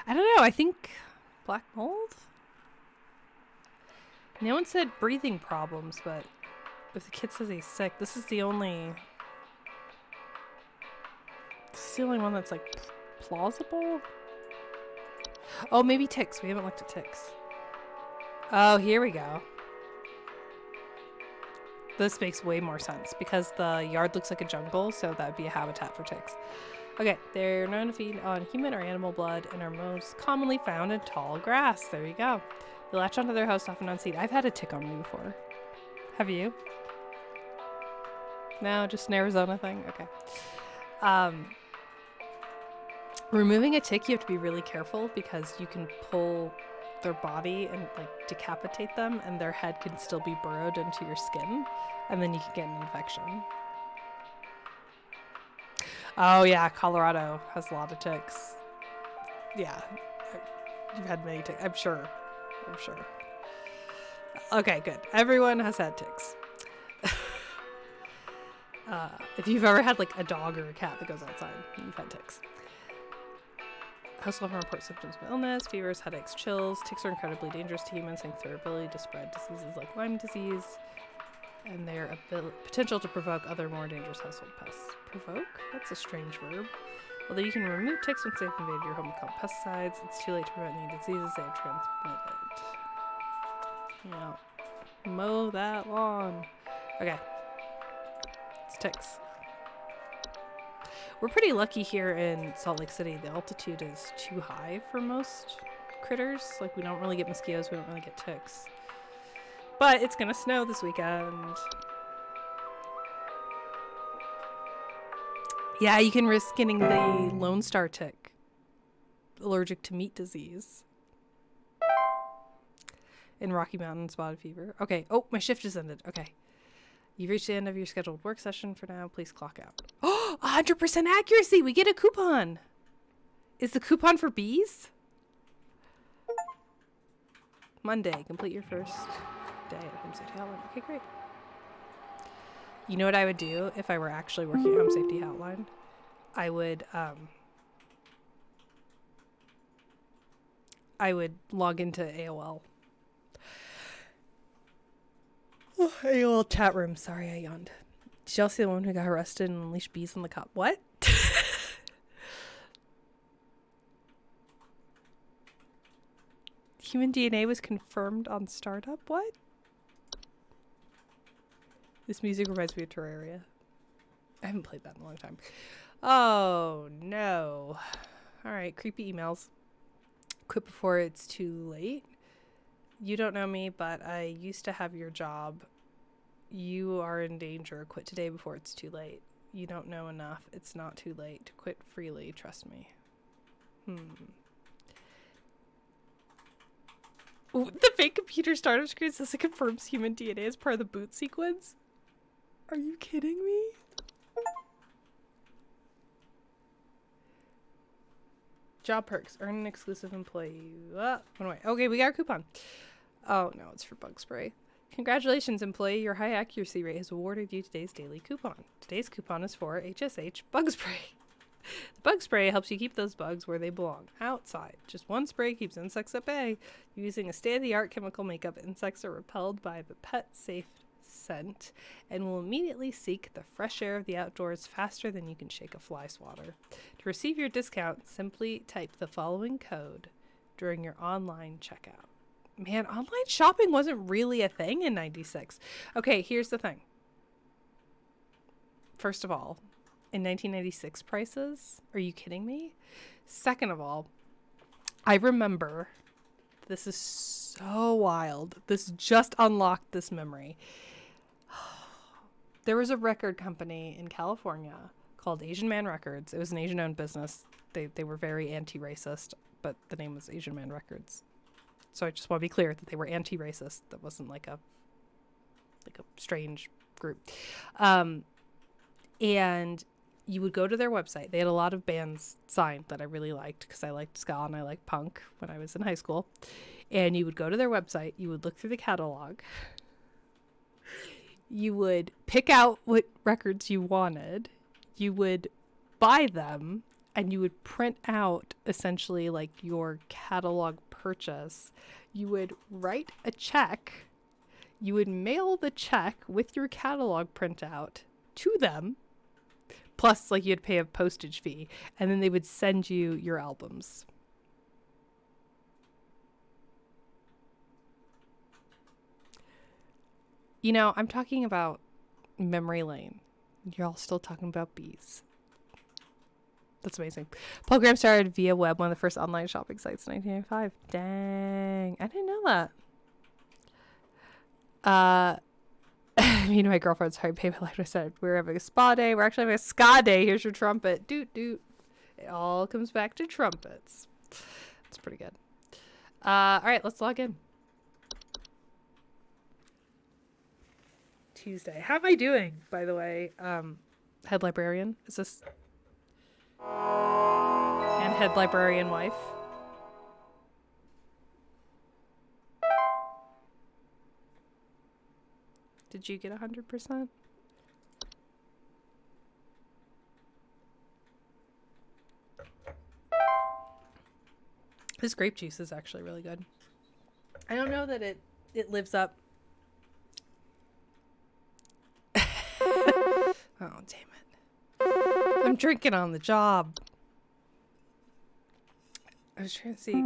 I don't know. I think black mold? No one said breathing problems, but if the kid says he's sick, this is the only one that's like plausible. Oh, maybe ticks. We haven't looked at ticks. Oh, here we go. This makes way more sense because the yard looks like a jungle, so that would be a habitat for ticks. Okay, they're known to feed on human or animal blood and are most commonly found in tall grass. There you go. They latch onto their host often unseen. I've had a tick on me before. Have you? No, just an Arizona thing? Okay. Removing a tick, you have to be really careful because you can pull their body and like decapitate them and their head can still be burrowed into your skin and then you can get an infection. Oh yeah, Colorado has a lot of ticks. Yeah, you've had many ticks. I'm sure. Okay, good. Everyone has had ticks. If you've ever had like a dog or a cat that goes outside, you've had ticks. Household report symptoms of illness, fevers, headaches, chills. Ticks are incredibly dangerous to humans thanks to their ability to spread diseases like Lyme disease and their potential to provoke other more dangerous household pests. Provoke? That's a strange verb. Although you can remove ticks once they've invaded your home with called pesticides, it's too late to prevent any diseases they have transmitted. Yeah. Mow that lawn. Okay. It's ticks. We're pretty lucky here in Salt Lake City. The altitude is too high for most critters. Like, we don't really get mosquitoes. We don't really get ticks. But it's gonna snow this weekend. Yeah, you can risk getting the Lone Star tick. Allergic to meat disease. In Rocky Mountain spotted fever. Okay. Oh, my shift just ended. Okay. You've reached the end of your scheduled work session for now. Please clock out. Oh, 100% accuracy. We get a coupon. Is the coupon for bees? Monday. Complete your first day at Home Safety Hotline. Okay, great. You know what I would do if I were actually working at Home Safety Hotline? I would log into AOL. Oh, AOL chat room. Sorry, I yawned. Did y'all see the one who got arrested and unleashed bees on the cop? What? Human DNA was confirmed on startup? What? This music reminds me of Terraria. I haven't played that in a long time. Oh, no. Alright, creepy emails. Quit before it's too late. You don't know me, but I used to have your job. You are in danger. Quit today before it's too late. You don't know enough. It's not too late to quit freely. Trust me. Ooh, the fake computer startup screen says it confirms human DNA as part of the boot sequence. Are you kidding me? Job perks. Earn an exclusive employee. Went away. Okay, we got a coupon. Oh, no, it's for bug spray. Congratulations, employee. Your high accuracy rate has awarded you today's daily coupon. Today's coupon is for HSH bug spray. The bug spray helps you keep those bugs where they belong, outside. Just one spray keeps insects at bay. Using a state-of-the-art chemical makeup, insects are repelled by the pet-safe scent and will immediately seek the fresh air of the outdoors faster than you can shake a fly swatter. To receive your discount, simply type the following code during your online checkout. Man, online shopping wasn't really a thing in '96. Okay, here's the thing. First of all, in 1996 prices. Are you kidding me? Second of all, I remember, this is so wild. This just unlocked this memory. There was a record company in California called Asian Man Records. It was an Asian-owned business. They were very anti-racist, but the name was Asian Man Records. So I just want to be clear that they were anti-racist. That wasn't like a strange group. And you would go to their website. They had a lot of bands signed that I really liked because I liked ska and I liked punk when I was in high school. And you would go to their website. You would look through the catalog. You would pick out what records you wanted. You would buy them. And you would print out essentially like your catalog purchase. You would write a check. You would mail the check with your catalog printout to them. Plus, like, you'd pay a postage fee. And then they would send you your albums. You know, I'm talking about memory lane. You're all still talking about bees. That's amazing. Paul Graham started via web, one of the first online shopping sites in 1995. Dang. I didn't know that. Me and my girlfriend, sorry, baby, like I said, we're having a spa day. We're actually having a ska day. Here's your trumpet. Doot, doot. It all comes back to trumpets. It's pretty good. All right, let's log in. Tuesday. How am I doing, by the way? Head librarian? Is this... And head librarian wife? Did you get 100%? This grape juice is actually really good. I don't know that it lives up. Oh, damn it. I'm drinking on the job. I was trying to see.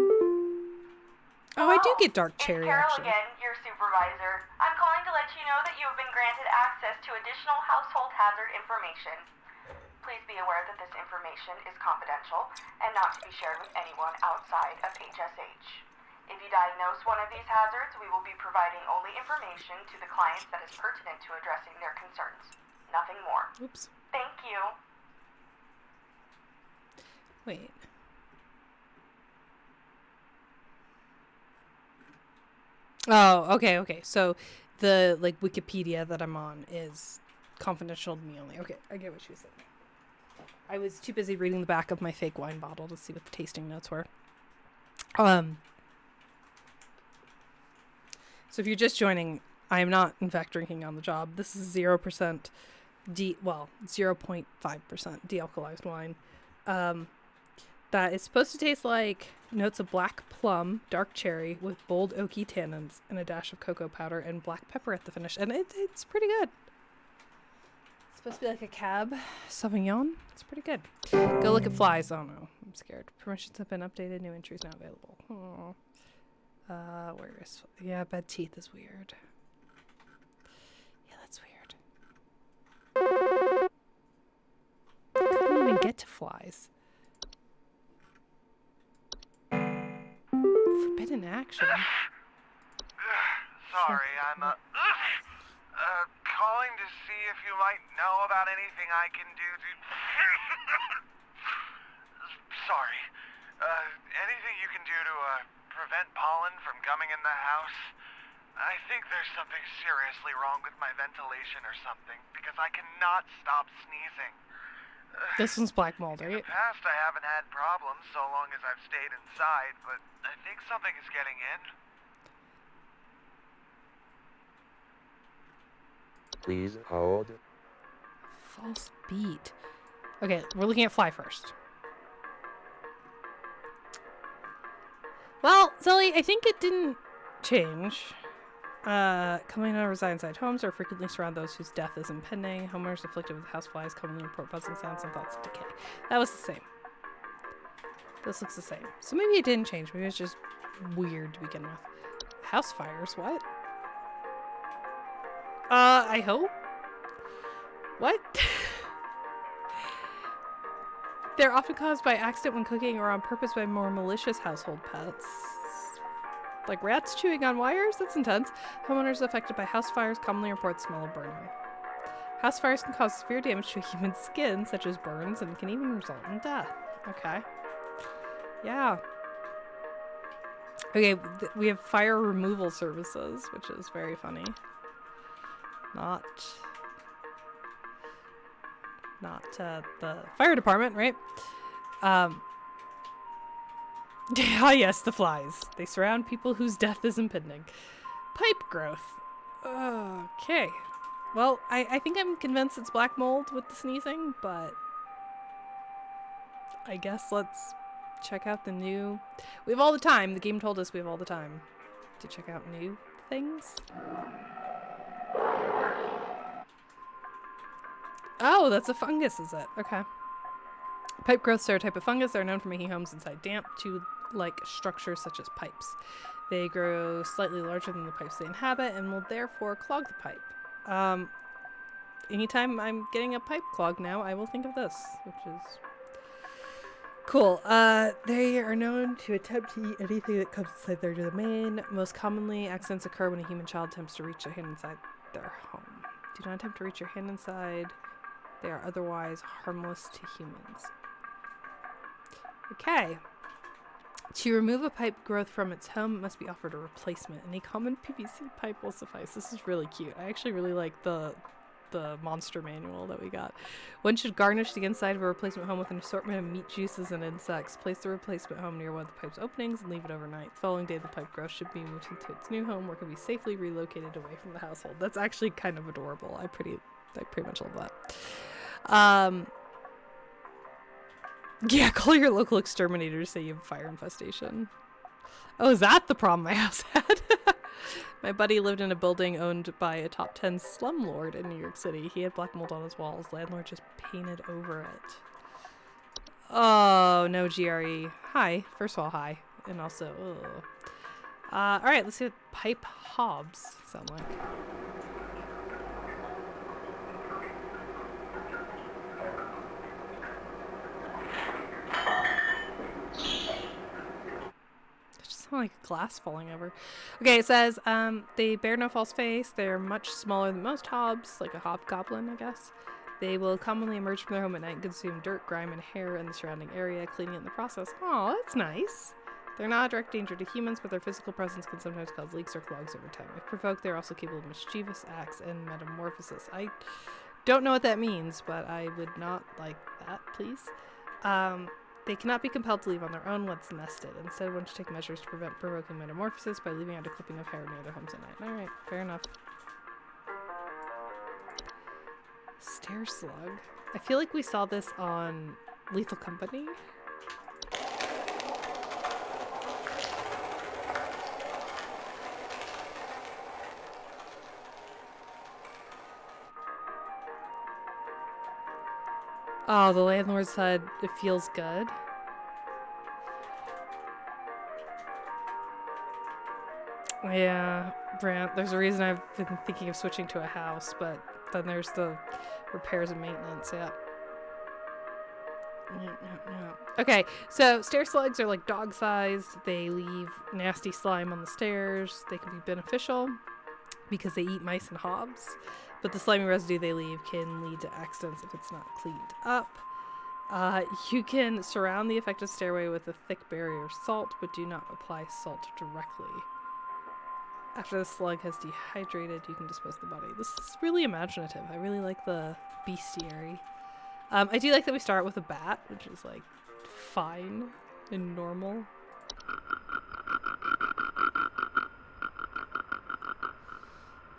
Oh, I do get dark cherry, Carol actually. Again, your supervisor. I'm calling to let you know that you have been granted access to additional household hazard information. Please be aware that this information is confidential and not to be shared with anyone outside of HSH. If you diagnose one of these hazards, we will be providing only information to the clients that is pertinent to addressing their concerns. Nothing more. Oops. Thank you. Wait. Oh, okay. So the like Wikipedia that I'm on is confidential to me only. Okay, I get what she was saying. I was too busy reading the back of my fake wine bottle to see what the tasting notes were. So if you're just joining, I am not in fact drinking on the job. This is 0% 0.5% de-alkalized wine. That is supposed to taste like notes of black plum, dark cherry with bold oaky tannins and a dash of cocoa powder and black pepper at the finish. And it's pretty good. It's supposed to be like a Cab Sauvignon. It's pretty good. Go look at flies. Oh no, I'm scared. Permissions have been updated. New entries now available. Oh. Where is... Yeah, bed teeth is weird. Yeah, that's weird. I couldn't even get to flies. Forbidden action. Sorry, I'm calling to see if you might know about anything I can do to... Sorry. Anything you can do to prevent pollen from coming in the house? I think there's something seriously wrong with my ventilation or something, because I cannot stop sneezing. This one's black mold, right? In the past, I haven't had problems so long as I've stayed inside, but I think something is getting in. Please hold. False beat. Okay, we're looking at fly first. Well, Zelly, I think it didn't change. Commonly known reside inside homes or frequently surround those whose death is impending. Homeowners afflicted with houseflies commonly report buzzing sounds and thoughts of decay. That was the same. This looks the same. So maybe it didn't change. Maybe it's just weird to begin with. House fires? What? I hope? What? They're often caused by accident when cooking or on purpose by more malicious household pets. Like rats chewing on wires? That's intense. Homeowners affected by house fires commonly report the smell of burning. House fires can cause severe damage to human skin, such as burns, and can even result in death. Okay. Yeah. Okay, we have fire removal services, which is very funny. Not the fire department, right? Ah, yes, the flies. They surround people whose death is impending. Pipe growth. Okay. Well, I think I'm convinced it's black mold with the sneezing, but I guess let's check out the new... We have all the time. The game told us we have all the time to check out new things. Oh, that's a fungus, is it? Okay. Pipe growths are a type of fungus that are known for making homes inside damp, tube-like structures such as pipes. They grow slightly larger than the pipes they inhabit and will therefore clog the pipe. Anytime I'm getting a pipe clogged now, I will think of this, which is cool. They are known to attempt to eat anything that comes inside their domain. Most commonly, accidents occur when a human child attempts to reach their hand inside their home. Do not attempt to reach your hand inside. They are otherwise harmless to humans. Okay. To remove a pipe growth from its home, it must be offered a replacement. Any common PVC pipe will suffice. This is really cute. I actually really like the monster manual that we got. One should garnish the inside of a replacement home with an assortment of meat, juices, and insects. Place the replacement home near one of the pipe's openings and leave it overnight. The following day, the pipe growth should be moved into its new home, where it can be safely relocated away from the household. That's actually kind of adorable. I pretty much love that. Yeah, call your local exterminator to say you have a fire infestation. Oh, is that the problem my house had? My buddy lived in a building owned by a top 10 slumlord in New York City. He had black mold on his walls. Landlord just painted over it. Oh, no, GRE. Hi. First of all, hi. And also, ugh. Alright, let's see what pipe hobs sound like. Like glass falling over. Okay, it says they bear no false face. They're much smaller than most hobs, like a hobgoblin, I guess. They will commonly emerge from their home at night and consume dirt, grime, and hair in the surrounding area, cleaning it in the process. Oh, that's nice. They're not a direct danger to humans, but their physical presence can sometimes cause leaks or clogs over time. If provoked, they're also capable of mischievous acts and metamorphosis. I don't know what that means, but I would not like that, please. They cannot be compelled to leave on their own once nested. Instead, one should take measures to prevent provoking metamorphosis by leaving out a clipping of hair near their homes at night. Alright, fair enough. Stair slug. I feel like we saw this on Lethal Company. Oh, the landlord said it feels good. Yeah, Brant, there's a reason I've been thinking of switching to a house, but then there's the repairs and maintenance, yeah. Okay, so stair slugs are like dog-sized. They leave nasty slime on the stairs. They can be beneficial because they eat mice and hobs. But the slimy residue they leave can lead to accidents if it's not cleaned up. You can surround the affected stairway with a thick barrier of salt, but do not apply salt directly. After the slug has dehydrated, you can dispose of the body. This is really imaginative. I really like the bestiary. I do like that we start with a bat, which is like fine and normal.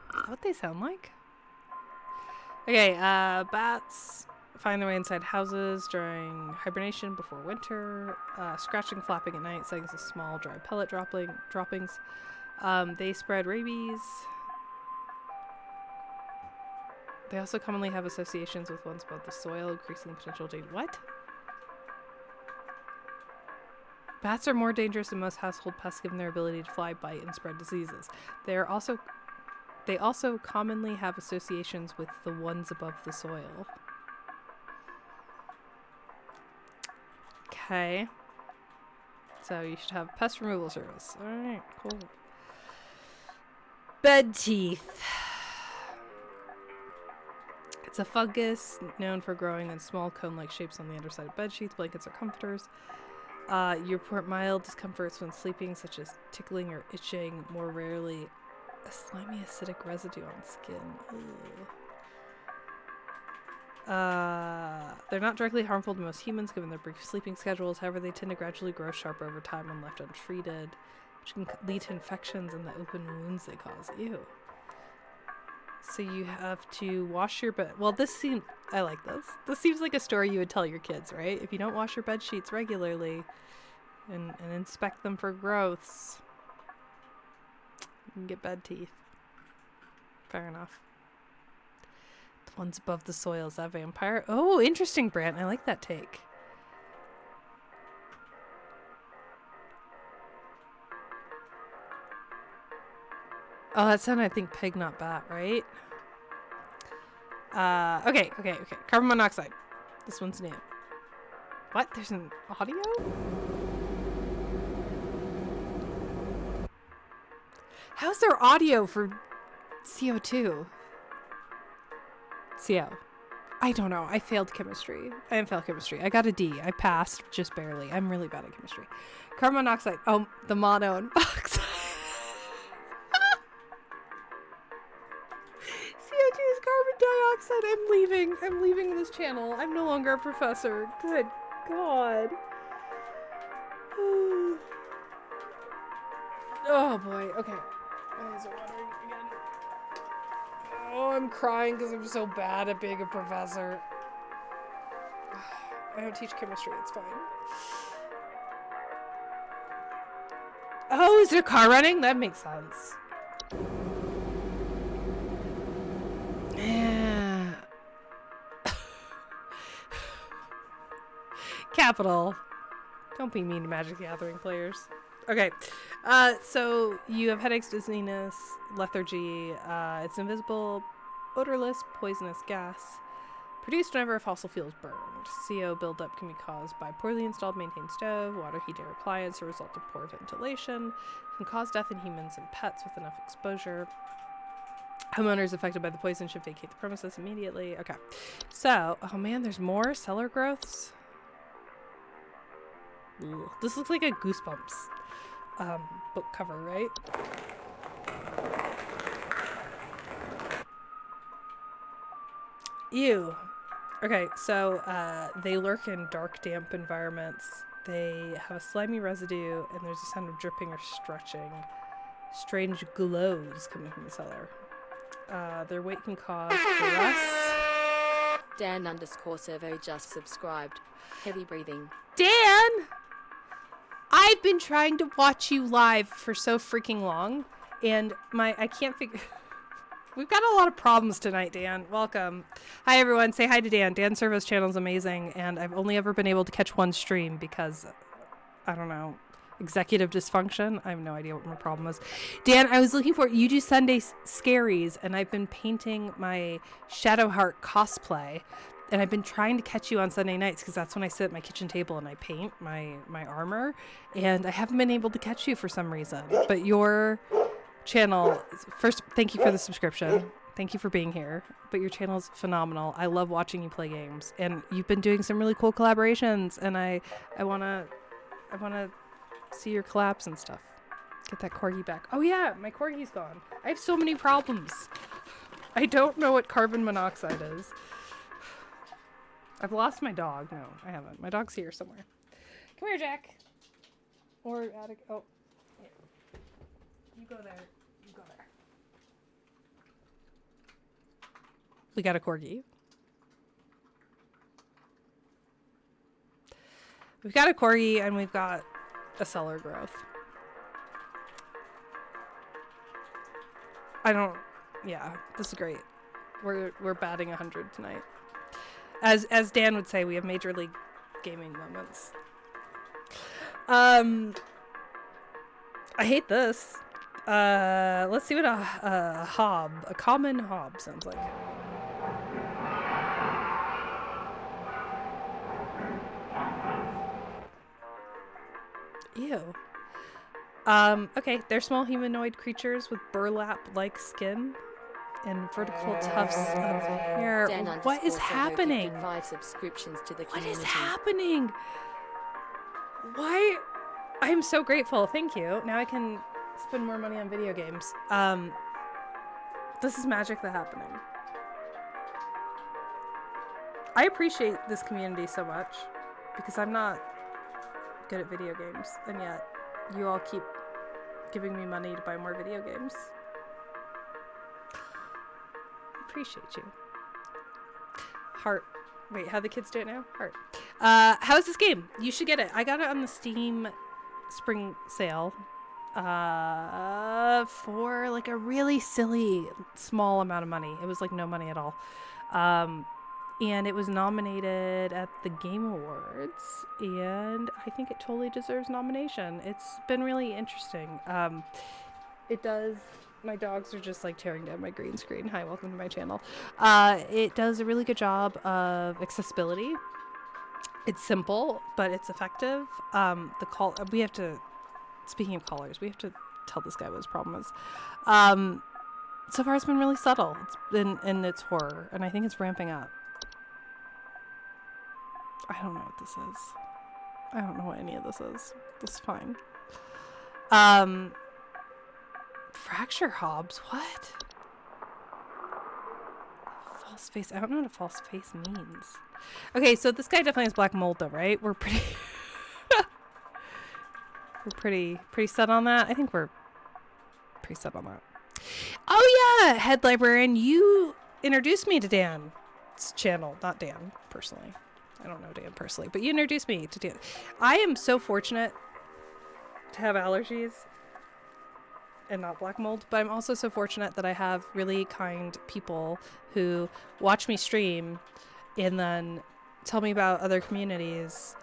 Is that what they sound like? Okay, bats find their way inside houses during hibernation before winter, scratching, flapping at night, setting of small dry pellet droppings. They spread rabies. They also commonly have associations with ones above the soil, increasing the potential danger. What? Bats are more dangerous than most household pests given their ability to fly, bite, and spread diseases. They also commonly have associations with the ones above the soil. Okay. So you should have pest removal service. Alright, cool. Bed teeth. It's a fungus known for growing in small cone-like shapes on the underside of bed sheets, blankets, or comforters. You report mild discomforts when sleeping, such as tickling or itching. More rarely, a slimy acidic residue on skin. They're not directly harmful to most humans given their brief sleeping schedules. However, they tend to gradually grow sharper over time when left untreated, which can lead to infections and the open wounds they cause. Ew. So you have to wash your bed. Well, this seems... I like this. This seems like a story you would tell your kids, right? If you don't wash your bed sheets regularly and inspect them for growths, you can get bed teeth. Fair enough. The ones above the soil, is that vampire? Oh, interesting, Brant. I like that take. Oh, that sounded, I think, pig, not bat, right? Okay. Carbon monoxide. This one's new. What? There's an audio? How's there audio for CO2? CO. I don't know. I failed chemistry. I didn't fail chemistry. I got a D. I passed, just barely. I'm really bad at chemistry. Carbon monoxide. Oh, the mono and oxide. CO2 is carbon dioxide. I'm leaving this channel. I'm no longer a professor. Good God. Oh boy. Okay. My eyes are watering again. Oh, I'm crying because I'm so bad at being a professor. I don't teach chemistry. It's fine. Oh, is there a car running? That makes sense. Yeah. Capital. Don't be mean to Magic the Gathering players. Okay. So you have headaches, dizziness, lethargy. It's invisible, odorless, poisonous gas produced whenever a fossil fuel is burned. CO buildup can be caused by poorly installed, maintained stove, water heater appliance, a result of poor ventilation. It can cause death in humans and pets with enough exposure. Homeowners affected by the poison should vacate the premises immediately. Okay. So, oh man, there's more cellar growths. Ugh. This looks like a Goosebumps book cover, right? Ew. Okay, so they lurk in dark, damp environments. They have a slimy residue, and there's a sound of dripping or stretching. Strange glows coming from the cellar. Their weight can cause duress. Dan_Servo just subscribed. Heavy breathing. Dan! I've been trying to watch you live for so freaking long, and I can't figure... We've got a lot of problems tonight, Dan. Welcome. Hi, everyone. Say hi to Dan. Dan Servo's channel is amazing, and I've only ever been able to catch one stream because, I don't know, executive dysfunction. I have no idea what my problem was. Dan, I was looking for... You do Sunday Scaries, and I've been painting my Shadowheart cosplay, and I've been trying to catch you on Sunday nights because that's when I sit at my kitchen table and I paint my armor, and I haven't been able to catch you for some reason. But your channel, first, thank you for the subscription. Thank you for being here. But your channel is phenomenal. I love watching you play games, and you've been doing some really cool collaborations, and I wanna see your collabs and stuff. Get that corgi back. Oh yeah, my corgi's gone. I have so many problems. I don't know what carbon monoxide is. I've lost my dog. No, I haven't. My dog's here somewhere. Come here, Jack. Or Attic. Oh. Yeah. You go there. You go there. We got a corgi. We've got a corgi and we've got a cellar growth. Yeah, this is great. We're batting 100 tonight. As Dan would say, we have major league gaming moments. I hate this. Let's see what a common hob sounds like. Ew. Okay, they're small humanoid creatures with burlap-like skin and vertical tufts of hair. What is happening? 5 subscriptions to the What community. is happening? Why? I'm so grateful. Thank you. Now I can spend more money on video games. This is magic that's happening. I appreciate this community so much because I'm not good at video games, and yet you all keep giving me money to buy more video games. I appreciate you. Heart. Wait, how the kids do it now? Heart. How's this game? You should get it. I got it on the Steam spring sale for like a really silly small amount of money. It was like no money at all. And it was nominated at the Game Awards, and I think it totally deserves nomination. It's been really interesting. It does... My dogs are just like tearing down my green screen. Hi, welcome to my channel. It does a really good job of accessibility. It's simple, but it's effective. We have to... Speaking of callers, we have to tell this guy what his problem is. So far, it's been really subtle. And it's horror, and I think it's ramping up. I don't know what this is. I don't know what any of this is. This is fine. Fracture Hobbs? What? False face. I don't know what a false face means. Okay, so this guy definitely has black mold though, right? We're pretty... we're pretty set on that. I think we're pretty set on that. Oh yeah! Head librarian, you introduced me to Dan's channel. Not Dan, personally. I don't know Dan personally, but you introduced me to Dan. I am so fortunate to have allergies and not black mold, but I'm also so fortunate that I have really kind people who watch me stream and then tell me about other communities,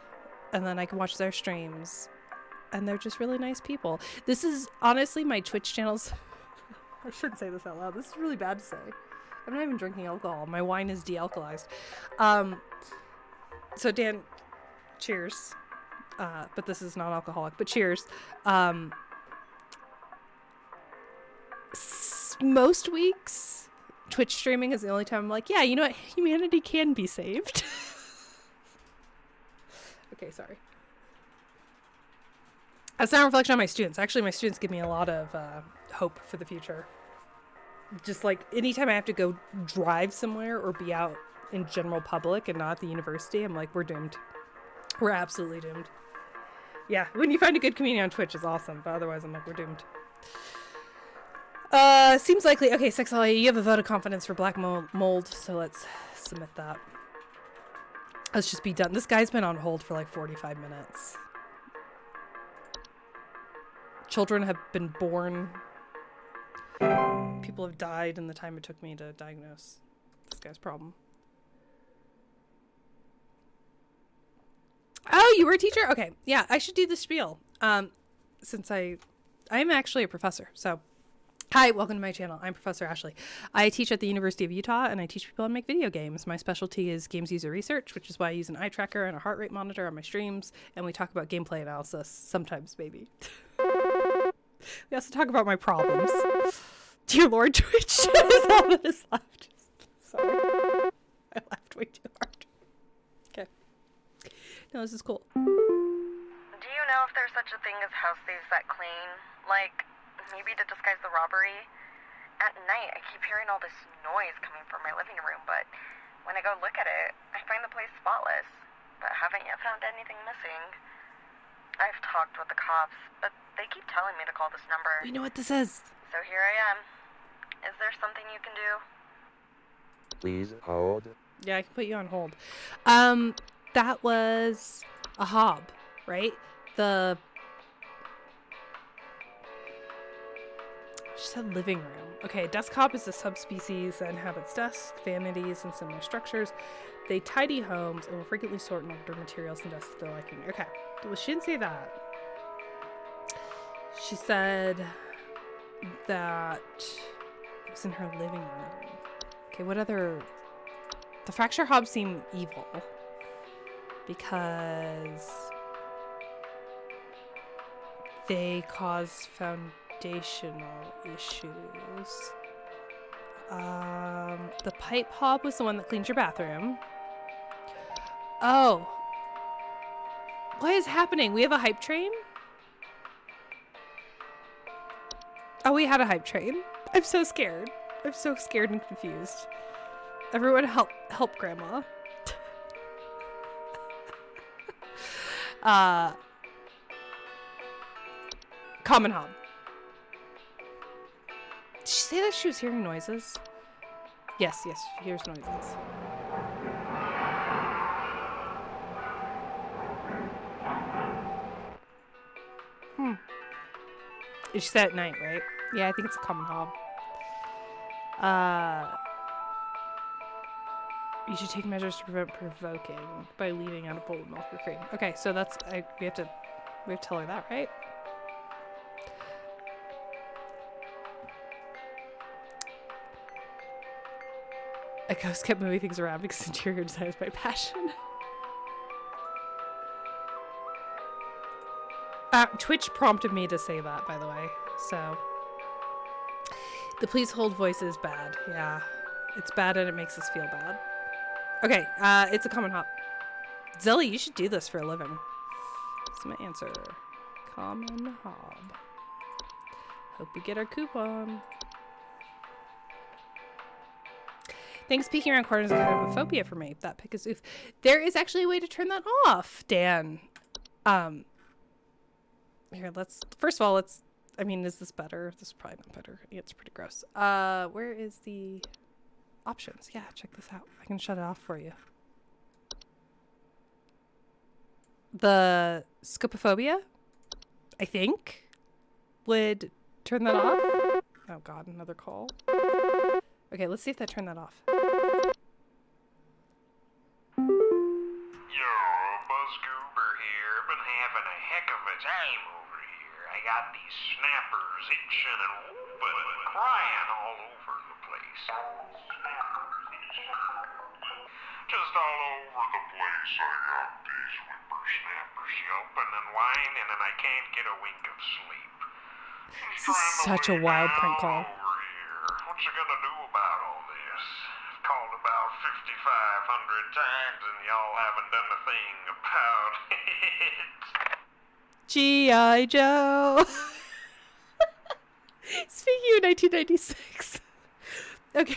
and then I can watch their streams, and they're just really nice people. This is honestly my Twitch channel's... I shouldn't say this out loud. This is really bad to say. I'm not even drinking alcohol. My wine is de-alkalized. So Dan, cheers. But this is non-alcoholic, but cheers. Most weeks, Twitch streaming is the only time I'm like, yeah, you know what? Humanity can be saved. Okay, sorry. That's not a reflection on my students. Actually, my students give me a lot of hope for the future. Just like anytime I have to go drive somewhere or be out in general public and not at the university, I'm like, we're doomed. We're absolutely doomed. Yeah, when you find a good community on Twitch, it's awesome, but otherwise I'm like, we're doomed. Seems likely. Okay, Sexalia, you have a vote of confidence for black mold, so let's submit that. Let's just be done. This guy's been on hold for like 45 minutes. Children have been born. People have died in the time it took me to diagnose this guy's problem. Oh, you were a teacher? Okay. Yeah, I should do the spiel. Since I'm actually a professor. So, hi, welcome to my channel. I'm Professor Ashley. I teach at the University of Utah, and I teach people how to make video games. My specialty is games user research, which is why I use an eye tracker and a heart rate monitor on my streams, and we talk about gameplay analysis, sometimes, maybe. We also talk about my problems. Dear Lord, Twitch is all that is left. Sorry. I laughed way too hard. Okay. No, this is cool. Do you know if there's such a thing as house thieves that clean? Like, maybe to disguise the robbery? At night, I keep hearing all this noise coming from my living room, but when I go look at it, I find the place spotless, but haven't yet found anything missing. I've talked with the cops, but they keep telling me to call this number. We know what this is. So here I am. Is there something you can do? Please hold. Yeah, I can put you on hold. That was a hob, right? She said living room. Okay, desk hob is a subspecies that inhabits desks, vanities, and similar structures. They tidy homes and will frequently sort and order materials and desks to their liking. Okay, well, she didn't say that. She said that it was in her living room. Okay, what other... The fracture hobs seem evil because they cause foundational issues. The pipe hob was the one that cleans your bathroom. Oh. What is happening? We have a hype train? Oh, we had a hype train. I'm so scared. I'm so scared and confused. Everyone help Grandma. Common hob. Did she say that she was hearing noises? Yes, she hears noises. She said at night, right? Yeah, I think it's a common hob. You should take measures to prevent provoking by leaving out a bowl of milk or cream. Okay, so that's we have to tell her that, right? A ghost kept moving things around because interior design is my passion. Twitch prompted me to say that, by the way. So the please hold voice is bad. Yeah, it's bad and it makes us feel bad. Okay, it's a common hop. Zelly, you should do this for a living. That's my answer. Common hob. Hope we get our coupon. Thanks, peeking around corners is kind of a phobia for me. That pick is oof. There is actually a way to turn that off, Dan. Here, first of all, I mean, is this better? This is probably not better. It's pretty gross. Where is the options? Yeah, check this out. I can shut it off for you. The scopophobia, I think, would turn that off. Oh God, another call. Okay, let's see if that turned that off. Yo, Buzzgoober here. Been having a heck of a time over here. I got these snappers itching and whooping and crying all over the place. Just all over the place I got these whippersnappers yelping and whining and I can't get a wink of sleep. This is such a wild prank call. What you gonna do about all this? I've called about 5,500 times and y'all haven't done a thing about it. G.I. Joe. Speaking of 1996. Okay.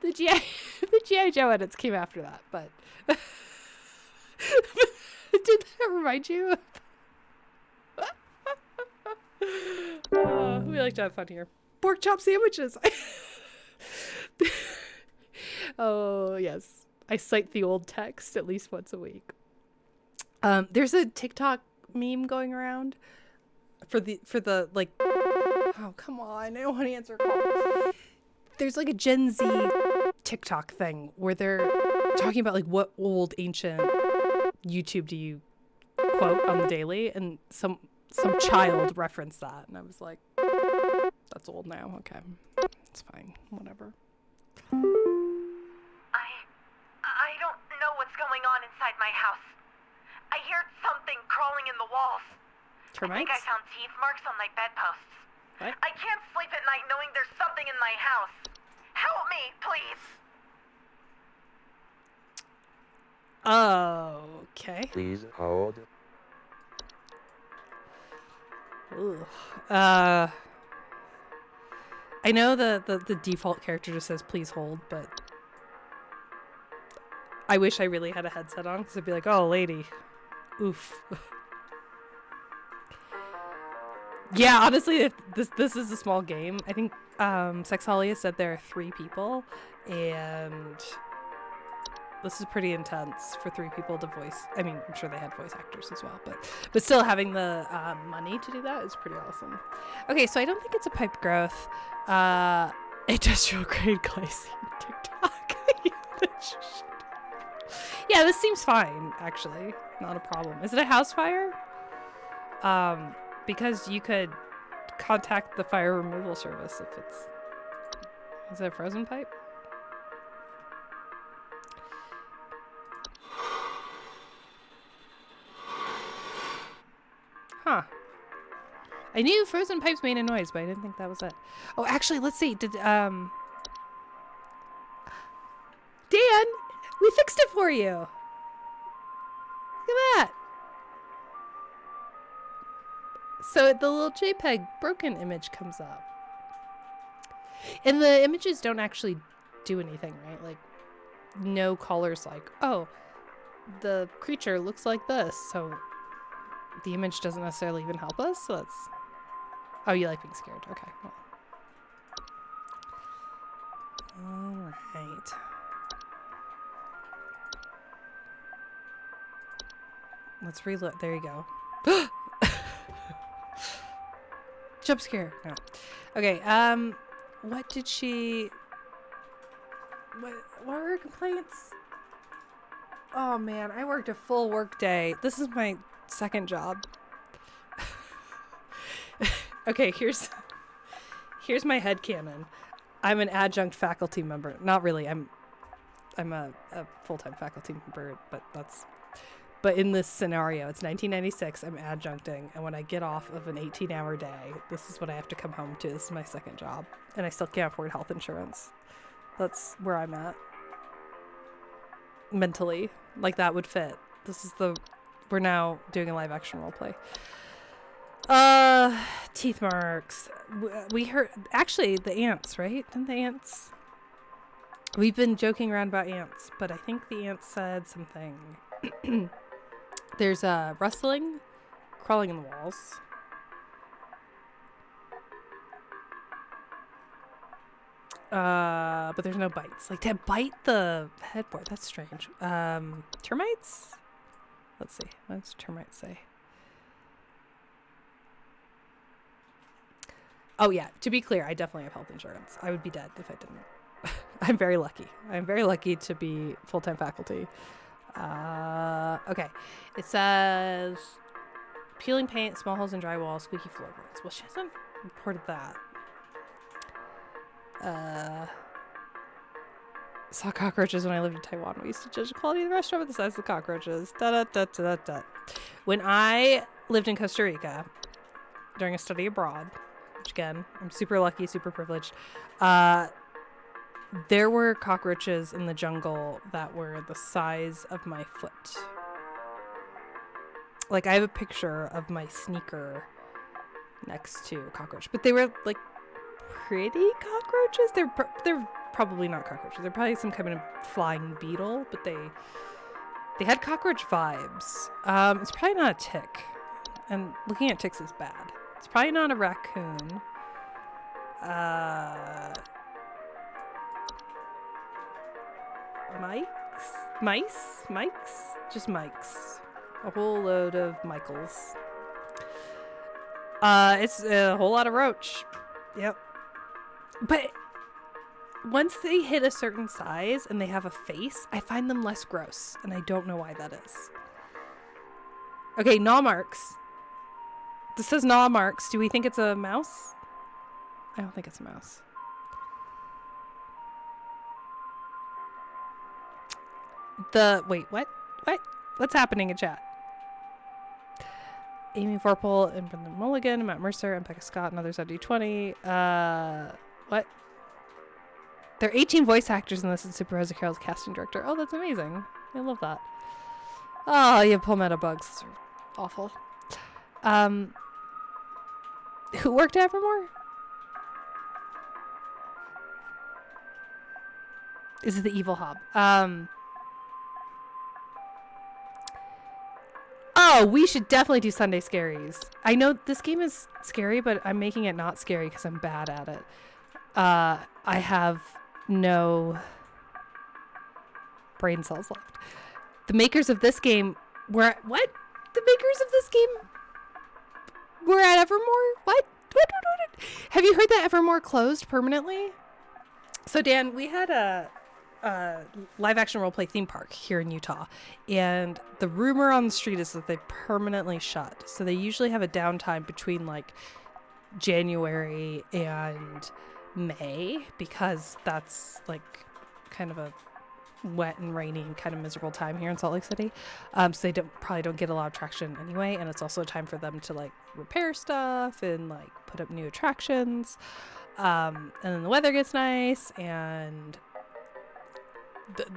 The G.I. Joe edits came after that, but did that remind you? We like to have fun here. Pork chop sandwiches. Oh yes, I cite the old text at least once a week. There's a TikTok meme going around for the like. Oh come on, I don't want to answer a call. There's like a Gen Z TikTok thing where they're talking about like what old ancient YouTube do you quote on the daily, and some child referenced that, and I was like, that's old now. Okay, it's fine, whatever. I don't know what's going on inside my house. I heard something crawling in the walls. Termites? I think I found teeth marks on my bedposts. What? I can't sleep at night knowing there's something in my house. Help me, please. Okay. Please hold. Ooh. I know the default character just says please hold, but I wish I really had a headset on because I'd be like, oh lady, oof. Yeah, honestly, if this is a small game. I think Sexalia said there are 3 people, and this is pretty intense for 3 people to voice. I mean, I'm sure they had voice actors as well, but still having the money to do that is pretty awesome. Okay, so I don't think it's a pipe growth. Industrial grade glycine TikTok. Yeah, this seems fine, actually. Not a problem. Is it a house fire? Because you could contact the fire removal service if it's... Is it a frozen pipe? Huh. I knew frozen pipes made a noise, but I didn't think that was it. Oh, actually, let's see. Did Dan, we fixed it for you. Look at that. So the little JPEG broken image comes up. And the images don't actually do anything, right? Like, no caller's like, oh, the creature looks like this. So the image doesn't necessarily even help us. So that's... Oh, you like being scared. Okay. Well. All right. Let's reload. There you go. Jump scare. No. Okay. What did she... What were her complaints? Oh, man. I worked a full work day. This is my second job. Okay, here's my headcanon. I'm an adjunct faculty member. Not really. I'm a full-time faculty member, but in this scenario, it's 1996. I'm adjuncting, and when I get off of an 18-hour day, this is what I have to come home to. This is my second job, and I still can't afford health insurance. That's where I'm at mentally. Like, that would fit. We're now doing a live action role play. Teeth marks. We heard, actually, the ants, right? Didn't the ants? We've been joking around about ants, but I think the ants said something. There's rustling, crawling in the walls. But there's no bites. Like, to bite the headboard, that's strange. Termites? Let's see. What does termites say? Oh, yeah. To be clear, I definitely have health insurance. I would be dead if I didn't. I'm very lucky. I'm very lucky to be full-time faculty. Okay. It says peeling paint, small holes in drywall, squeaky floorboards. Well, she hasn't reported that. Saw cockroaches when I lived in Taiwan. We used to judge the quality of the restaurant with the size of the cockroaches. When I lived in Costa Rica during a study abroad, which again, I'm super lucky, super privileged, there were cockroaches in the jungle that were the size of my foot. Like, I have a picture of my sneaker next to a cockroach, but they were like pretty cockroaches. They're probably not cockroaches. They're probably some kind of flying beetle, but they had cockroach vibes. It's probably not a tick, and looking at ticks is bad. It's probably not a raccoon. Mice? Just Mikes. A whole load of Michaels. It's a whole lot of roach. Yep. But once they hit a certain size and they have a face, I find them less gross, and I don't know why that is. Okay, gnaw marks. This says gnaw marks. Do we think it's a mouse? I don't think it's a mouse. Wait, what? What? What's happening in chat? Amy Vorpal and Brendan Mulligan, Matt Mercer, and Becca Scott, and others at D20. What? There are 18 voice actors in this, and Supervisor Carol's casting director. Oh, that's amazing. I love that. Oh, yeah, palmetto bugs. Those are awful. Who worked at Evermore? Is it the Evil Hob? Oh, we should definitely do Sunday Scaries. I know this game is scary, but I'm making it not scary because I'm bad at it. I have no brain cells left. The makers of this game were at... What? The makers of this game were at Evermore? What? Have you heard that Evermore closed permanently? So, Dan, we had a live action roleplay theme park here in Utah, and the rumor on the street is that they permanently shut. So they usually have a downtime between like January and May, because that's like kind of a wet and rainy and kind of miserable time here in Salt Lake City. So they probably don't get a lot of traction anyway. And it's also a time for them to like repair stuff and like put up new attractions. And then the weather gets nice, and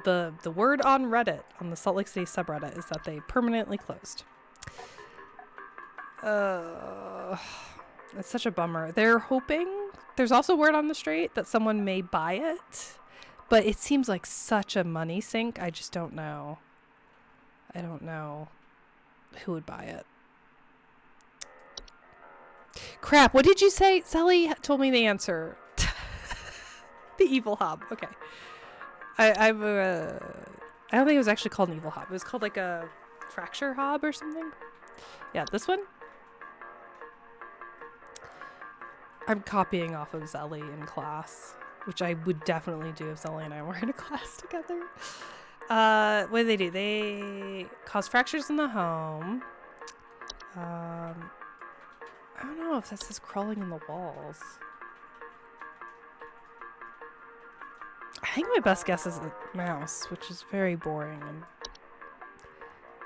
the word on Reddit, on the Salt Lake City subreddit, is that they permanently closed. It's such a bummer. They're hoping, there's also word on the street that someone may buy it, but it seems like such a money sink. I just don't know. I don't know who would buy it. Crap, what did you say? Sally told me the answer. The evil hob. Okay. I don't think it was actually called an evil hob. It was called like a fracture hob or something. Yeah, this one. I'm copying off of Zelly in class, which I would definitely do if Zelly and I were in a class together. What do? They cause fractures in the home. I don't know if that says crawling in the walls. I think my best guess is a mouse, which is very boring, and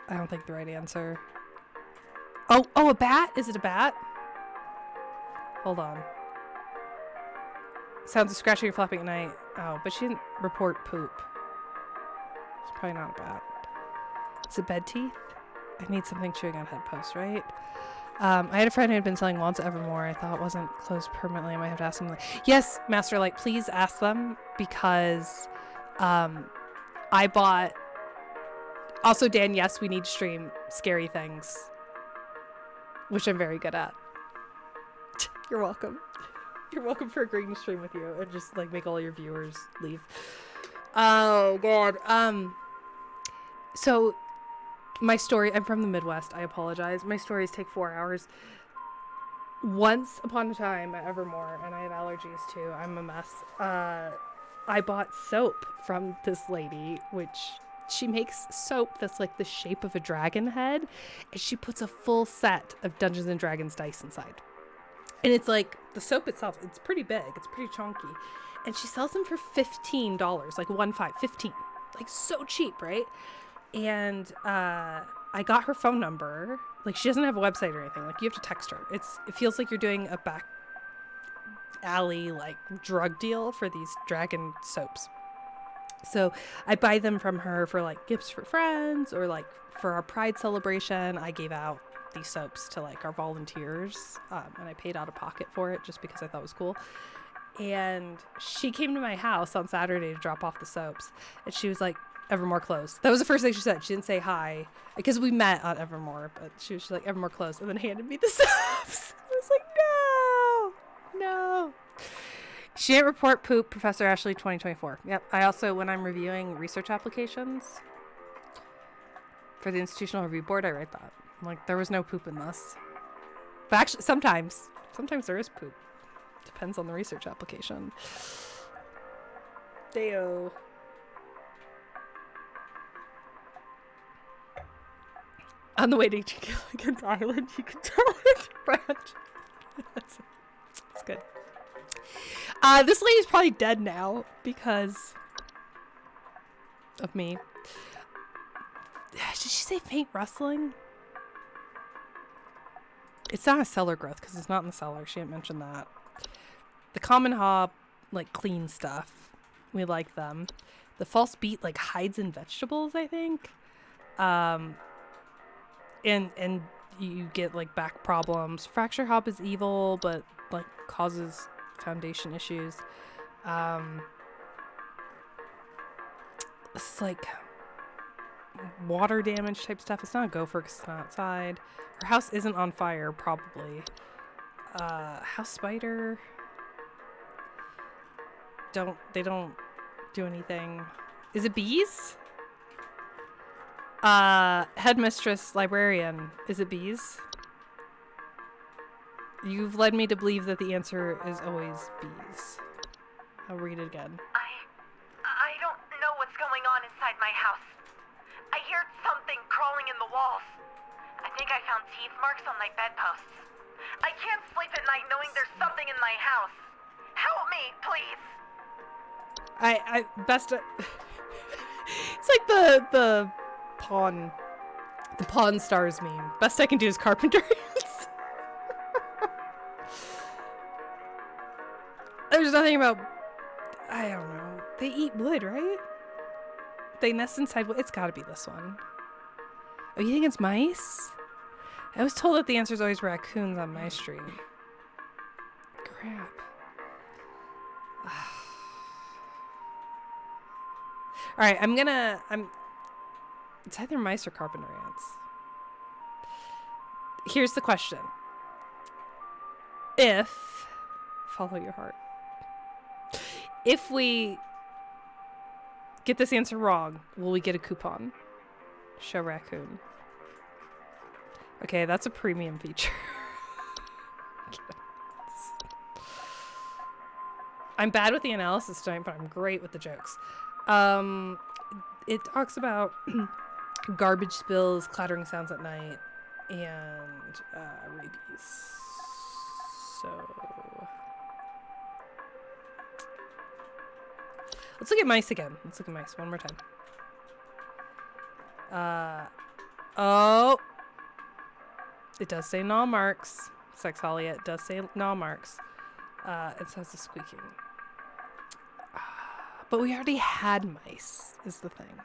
I don't think the right answer. Oh, a bat? Is it a bat? Hold on. Sounds of scratching or flapping at night. Oh, but she didn't report poop. It's probably not a bat. Is it bed teeth? I need something chewing on head posts, right? I had a friend who had been selling wands at Evermore. I thought it wasn't closed permanently. I might have to ask them. Yes, Master Light, please ask them, because I bought... Also, Dan, yes, we need to stream scary things, which I'm very good at. You're welcome. You're welcome for agreeing to stream with you and just like make all your viewers leave. Oh, God. So... my story, I'm from the Midwest, I apologize. My stories take 4 hours. Once upon a time at Evermore, and I have allergies too, I'm a mess. I bought soap from this lady, which she makes soap that's like the shape of a dragon head, and she puts a full set of Dungeons and Dragons dice inside. And it's like, the soap itself, it's pretty big, it's pretty chunky. And she sells them for $15, like 15. Like so cheap, right? And I got her phone number. Like, she doesn't have a website or anything. Like, you have to text her. It feels like you're doing a back alley like drug deal for these dragon soaps. So I buy them from her for like gifts for friends, or like for our Pride celebration. I gave out these soaps to like our volunteers, and I paid out of pocket for it just because I thought it was cool. And she came to my house on Saturday to drop off the soaps, and she was like, Evermore closed. That was the first thing she said. She didn't say hi, because we met at Evermore, but she was like, Evermore closed, and then handed me the soaps. I was like, no. She didn't report poop, Professor Ashley 2024. Yep. I also, when I'm reviewing research applications for the Institutional Review Board, I write that. I'm like, there was no poop in this. But actually, sometimes there is poop. Depends on the research application. Deo. On the way to Gilligan's Island, you can tell it branch. That's good. This lady's probably dead now because of me. Did she say faint rustling? It's not a cellar growth because it's not in the cellar. She didn't mention that. The common hob, like, clean stuff. We like them. The false beet, like, hides in vegetables, I think. And you get like back problems. Fracture hop is evil, but like causes foundation issues. It's like water damage type stuff. It's not a gopher because it's not outside. Her house isn't on fire, probably. House spider. They don't do anything. Is it bees? Headmistress, librarian, is it bees? You've led me to believe that the answer is always bees. I'll read it again. I don't know what's going on inside my house. I hear something crawling in the walls. I think I found teeth marks on my bedposts. I can't sleep at night knowing there's something in my house. Help me, please. like the Pawn Stars meme. Best I can do is carpenter ants. There's nothing about, I don't know. They eat wood, right? They nest inside wood. It's got to be this one. Oh, you think it's mice? I was told that the answer is always raccoons on my street. Crap. All right, it's either mice or carpenter ants. Here's the question. Follow your heart. If we get this answer wrong, will we get a coupon? Show raccoon. Okay, that's a premium feature. I'm bad with the analysis tonight, but I'm great with the jokes. It talks about garbage spills, clattering sounds at night, and rabies. So let's look at mice again. Let's look at mice one more time. Oh, it does say gnaw marks. Sexalia, it does say gnaw marks. It says the squeaking. But we already had mice, is the thing.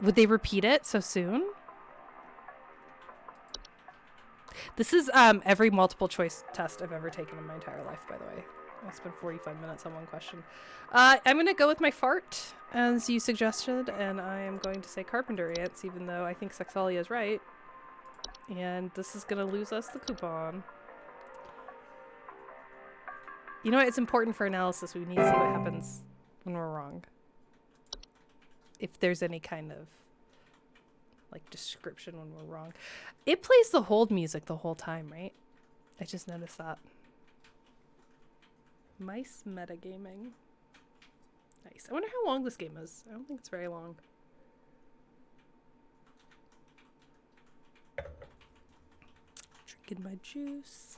Would they repeat it so soon? This is every multiple choice test I've ever taken in my entire life, by the way. I spent 45 minutes on one question. I'm going to go with my fart, as you suggested, and I am going to say carpenter ants, even though I think Sexalia is right. And this is going to lose us the coupon. You know what? It's important for analysis. We need to see what happens when we're wrong. If there's any kind of like description when we're wrong. It plays the hold music the whole time, right? I just noticed that. Mice metagaming. Nice. I wonder how long this game is. I don't think it's very long. Drinking my juice.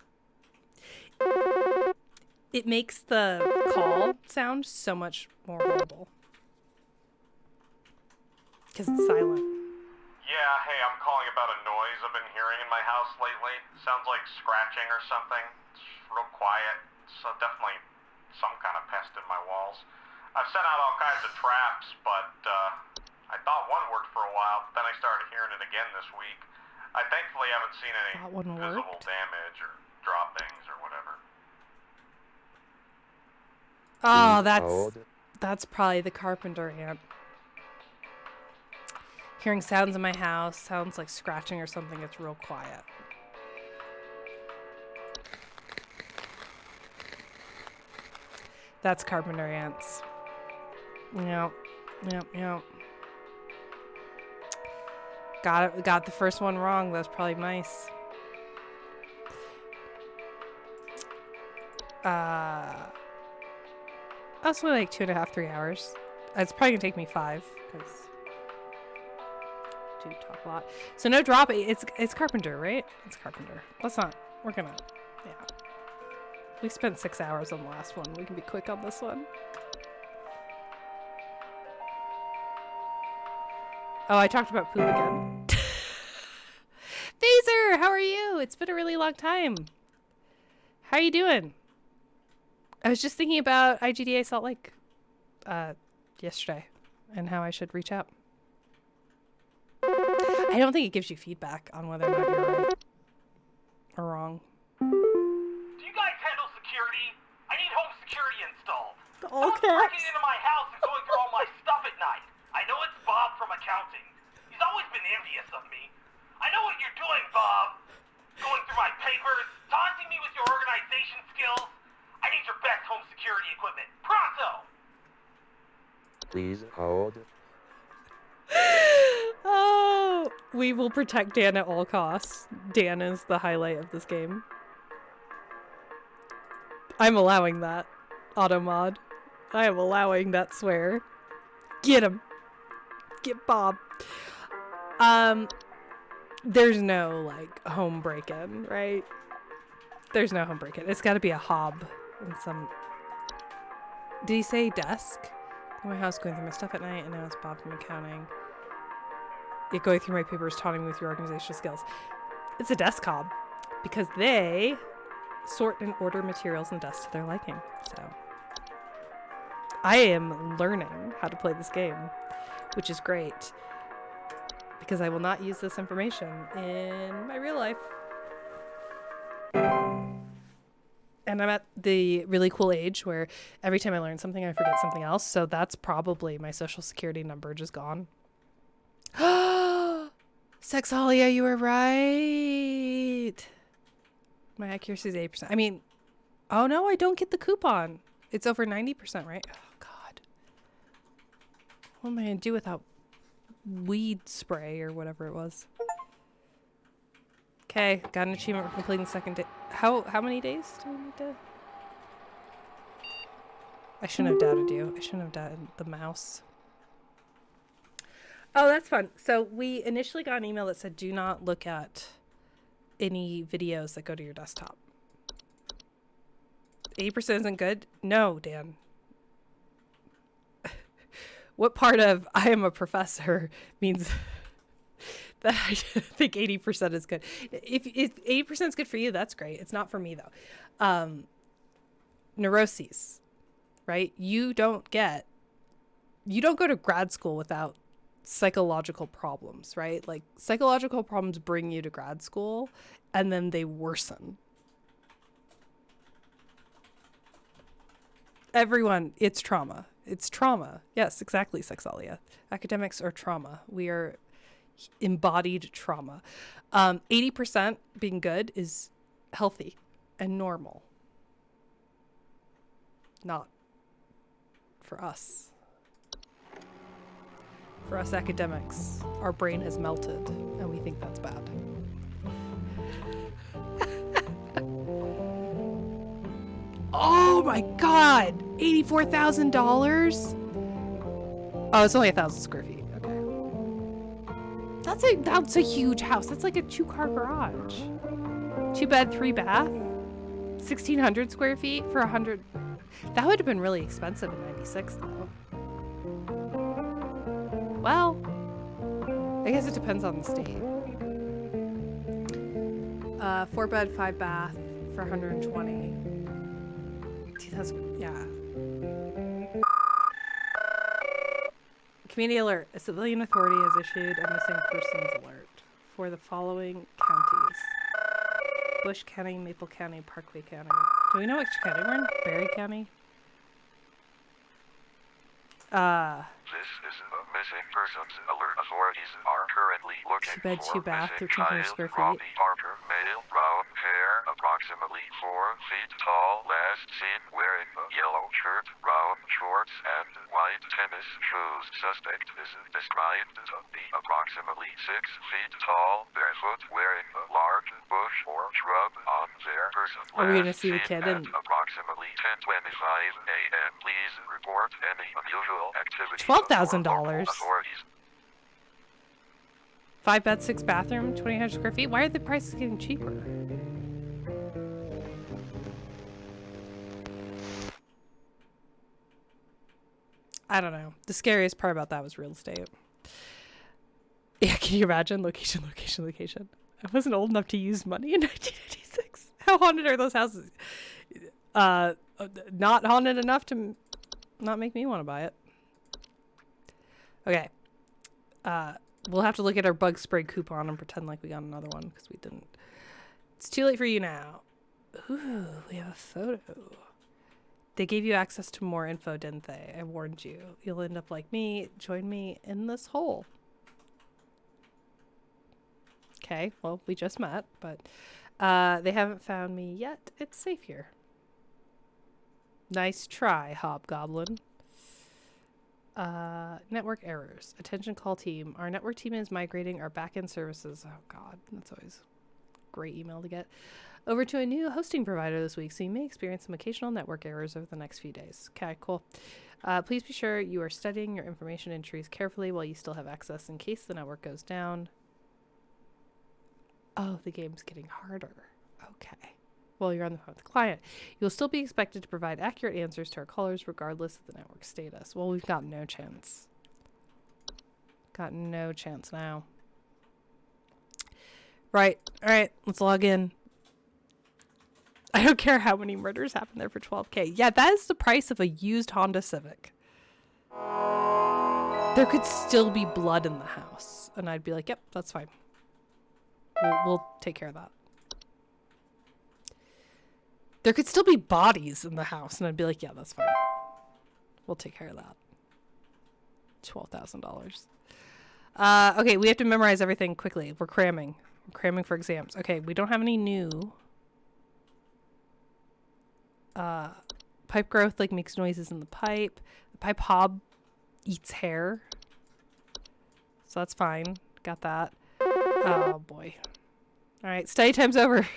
It makes the call sound so much more horrible. Because it's silent. Yeah, hey, I'm calling about a noise I've been hearing in my house lately. Sounds like scratching or something. It's real quiet. So definitely some kind of pest in my walls. I've sent out all kinds of traps, but I thought one worked for a while, but then I started hearing it again this week. I thankfully haven't seen any visible damage or droppings or whatever. Oh, that's probably the carpenter ant. Hearing sounds in my house, sounds like scratching or something, it's real quiet. That's carpenter ants. Yep. Got it. Got the first one wrong. That's probably mice. That's only like 2.5, 3 hours. It's probably gonna take me 5 because I do talk a lot. So no drop. It's carpenter, right? It's carpenter. Let's not. We're gonna. Yeah. We spent 6 hours on the last one. We can be quick on this one. Oh, I talked about poop again. Phaser, how are you? It's been a really long time. How are you doing? I was just thinking about IGDA Salt Lake yesterday and how I should reach out. I don't think it gives you feedback on whether or not you're right or wrong. Do you guys handle security? I need home security installed. Okay. Someone's breaking into my house and going through all my stuff at night. I know it's Bob from accounting. He's always been envious of me. I know what you're doing, Bob. Going through my papers, taunting me with your organization skills. I need your best home security equipment. Pronto! Please hold. Oh, we will protect Dan at all costs. Dan is the highlight of this game. I'm allowing that. Automod. I am allowing that swear. Get him. Get Bob. There's no, like, home break-in, right? There's no home break-in. It's gotta be a hob in some... Did he say desk? In my house, going through my stuff at night, and now it's Bob from accounting. It going through my papers, taunting me with your organizational skills. It's a desk hob because they sort and order materials and desks to their liking. So I am learning how to play this game, which is great because I will not use this information in my real life. And I'm at the really cool age where every time I learn something, I forget something else. So that's probably my social security number just gone. Sexalia, you were right. My accuracy is 8%. I mean, oh no, I don't get the coupon. It's over 90%, right? Oh, God. What am I going to do without weed spray or whatever it was? Okay, got an achievement for completing the second day. How many days do we need to... I shouldn't have doubted you. I shouldn't have doubted the mouse. Oh, that's fun. So we initially got an email that said, do not look at any videos that go to your desktop. 80% isn't good? No, Dan. What part of I am a professor means that I think 80% is good? If 80% is good for you, that's great. It's not for me, though. Neuroses, right? You don't go to grad school without psychological problems, right? Like, psychological problems bring you to grad school and then they worsen. Everyone, it's trauma. It's trauma. Yes, exactly, Sexalia. Academics are trauma. We are embodied trauma. 80% being good is healthy and normal. Not for us. For us academics, our brain has melted and we think that's bad. Oh my God! $84,000? Oh, it's only 1,000 square feet. Okay. That's a huge house. That's like a 2-car garage. 2 bed, 3 bath. 1,600 square feet for 100. That would have been really expensive in 96 though. Well, I guess it depends on the state. 4 bed, 5 bath for 120. Yeah. Community alert. A civilian authority has issued a missing persons alert for the following counties: Bush County, Maple County, Parkway County. Do we know which county we're in? Berry County? This is a missing persons alert. Authorities are currently looking 2 bed, 2 for bath, missing 1,300 child square feet. Robbie Parker, male, brown hair, approximately 4 feet tall, last seen wearing a yellow shirt, brown shorts, and white tennis shoes. Suspect is described to be approximately 6 feet tall, barefoot, wearing a large bush or shrub on their person. Are we gonna Last see the seen kid at in- approximately 10:25 a.m. Please report any unusual activity. $12,000. Authorities. 5 bed, 6 bathroom, 2,800 square feet. Why are the prices getting cheaper? I don't know. The scariest part about that was real estate. Yeah, can you imagine? Location, location, location. I wasn't old enough to use money in 1996. How haunted are those houses? Not haunted enough to not make me want to buy it. Okay. We'll have to look at our bug spray coupon and pretend like we got another one because we didn't. It's too late for you now. Ooh, we have a photo. They gave you access to more info, didn't they? I warned you. You'll end up like me. Join me in this hole. Okay, well, we just met, but they haven't found me yet. It's safe here. Nice try, Hobgoblin. Network errors. Attention call team. Our network team is migrating our backend services. Oh, God. That's always a great email to get. Over to a new hosting provider this week, so you may experience some occasional network errors over the next few days. Okay, cool. Please be sure you are studying your information entries carefully while you still have access in case the network goes down. Oh, the game's getting harder. Okay. while you're on the phone with the client. You'll still be expected to provide accurate answers to our callers regardless of the network status. Well, we've got no chance. Got no chance now. Right. All right. Let's log in. I don't care how many murders happen there for $12K. Yeah, that is the price of a used Honda Civic. There could still be blood in the house. And I'd be like, yep, that's fine. We'll take care of that. There could still be bodies in the house. And I'd be like, yeah, that's fine. We'll take care of that. $12,000. Okay, we have to memorize everything quickly. We're cramming. We're cramming for exams. Okay, we don't have any new. Pipe growth like makes noises in the pipe. The pipe hob eats hair. So that's fine. Got that. Oh boy. All right, study time's over.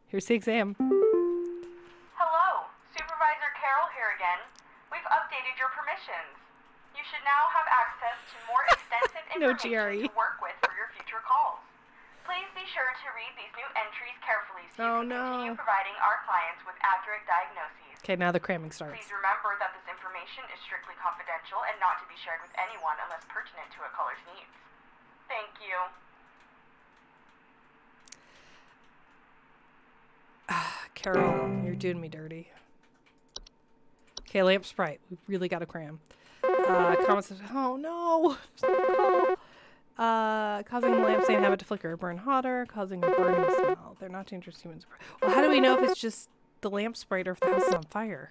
Here's the exam. Hello, Supervisor Carroll here again. We've updated your permissions. You should now have access to more extensive No information GRE. to work with for your future calls. Please be sure to read these new entries carefully so you can continue providing our clients with accurate diagnoses. Okay, now the cramming starts. Please remember that this information is strictly confidential and not to be shared with anyone unless pertinent to a caller's needs. Thank you. Carol, you're doing me dirty. Okay, lamp sprite. We've really got to cram. Comments. Oh no. Causing the lampstand habit to flicker or burn hotter, causing a burning smell. They're not dangerous to humans. Well, how do we know if it's just the lamp sprite or if the house is on fire?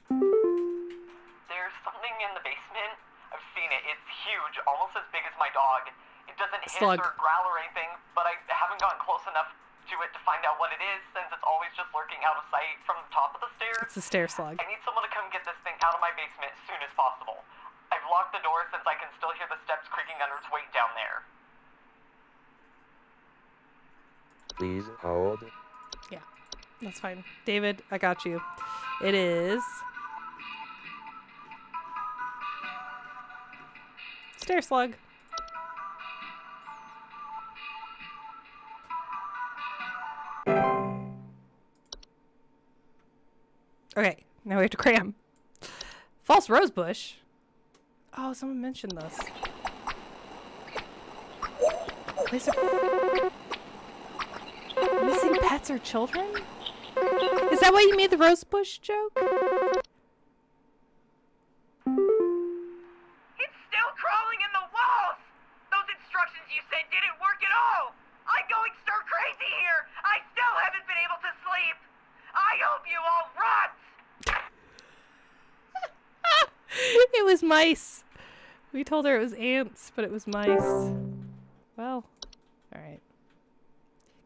There's something in the basement. I've seen it. It's huge, almost as big as my dog. It doesn't hiss Slug. or growl or anything, but I haven't gotten close enough to it to find out what it is since it's always just lurking out of sight from the top of the stairs. It's a stair slug. I need someone to come get this thing out of my basement as soon as possible. I've locked the door since I can still hear the steps creaking under its weight down there. Please hold. Yeah, that's fine. David, I got you. It is stair slug. Okay, now we have to cram. False rose bush. Oh, someone mentioned this. Place of missing pets or children? Is that why you made the rose bush joke? It's still crawling in the walls! Those instructions you said didn't work at all! I'm going stir crazy here! I still haven't been able to sleep! I hope you all rot! It was mice. We told her it was ants, but it was mice. Well, alright.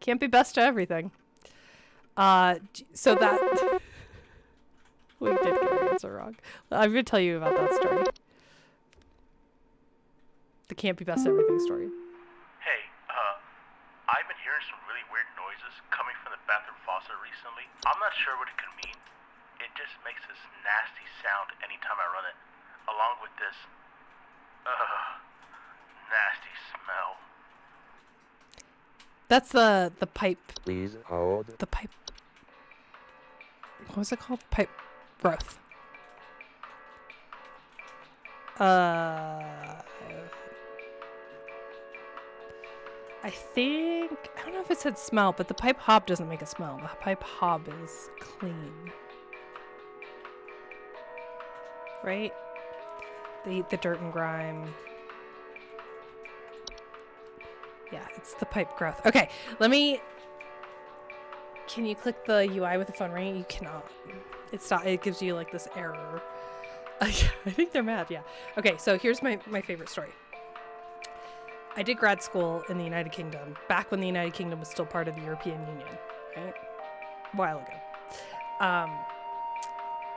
Can't be best to everything. So that... we did get our answer wrong. I'm going to tell you about that story. The can't be best to everything story. Hey, I've been hearing some really weird noises coming from the bathroom faucet recently. I'm not sure what it could mean. It just makes this nasty sound anytime I run it, along with this, nasty smell. That's the pipe. Please hold. The pipe. What was it called? Pipe growth. I think, I don't know if it said smell, but the pipe hob doesn't make a smell. The pipe hob is clean. Right? They eat the dirt and grime. Yeah, it's the pipe growth. Okay, let me... Can you click the UI with the phone ringing? You cannot. It's not, it gives you like this error. I think they're mad, yeah. Okay, so here's my favorite story. I did grad school in the United Kingdom, back when the United Kingdom was still part of the European Union, right? A while ago.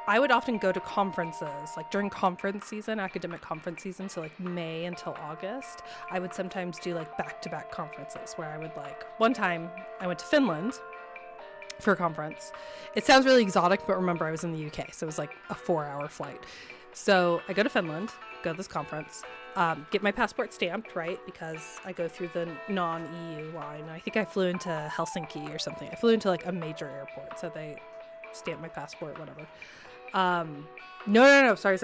I would often go to conferences, like during conference season, academic conference season, so like May until August, I would sometimes do like back-to-back conferences where I would like, one time I went to Finland for a conference. It sounds really exotic, but remember I was in the UK, so it was like a 4-hour flight. So I go to Finland, go to this conference, get my passport stamped, right? Because I go through the non-EU line. I think I flew into Helsinki or something. I flew into like a major airport, so they stamped my passport, whatever. No. Sorry.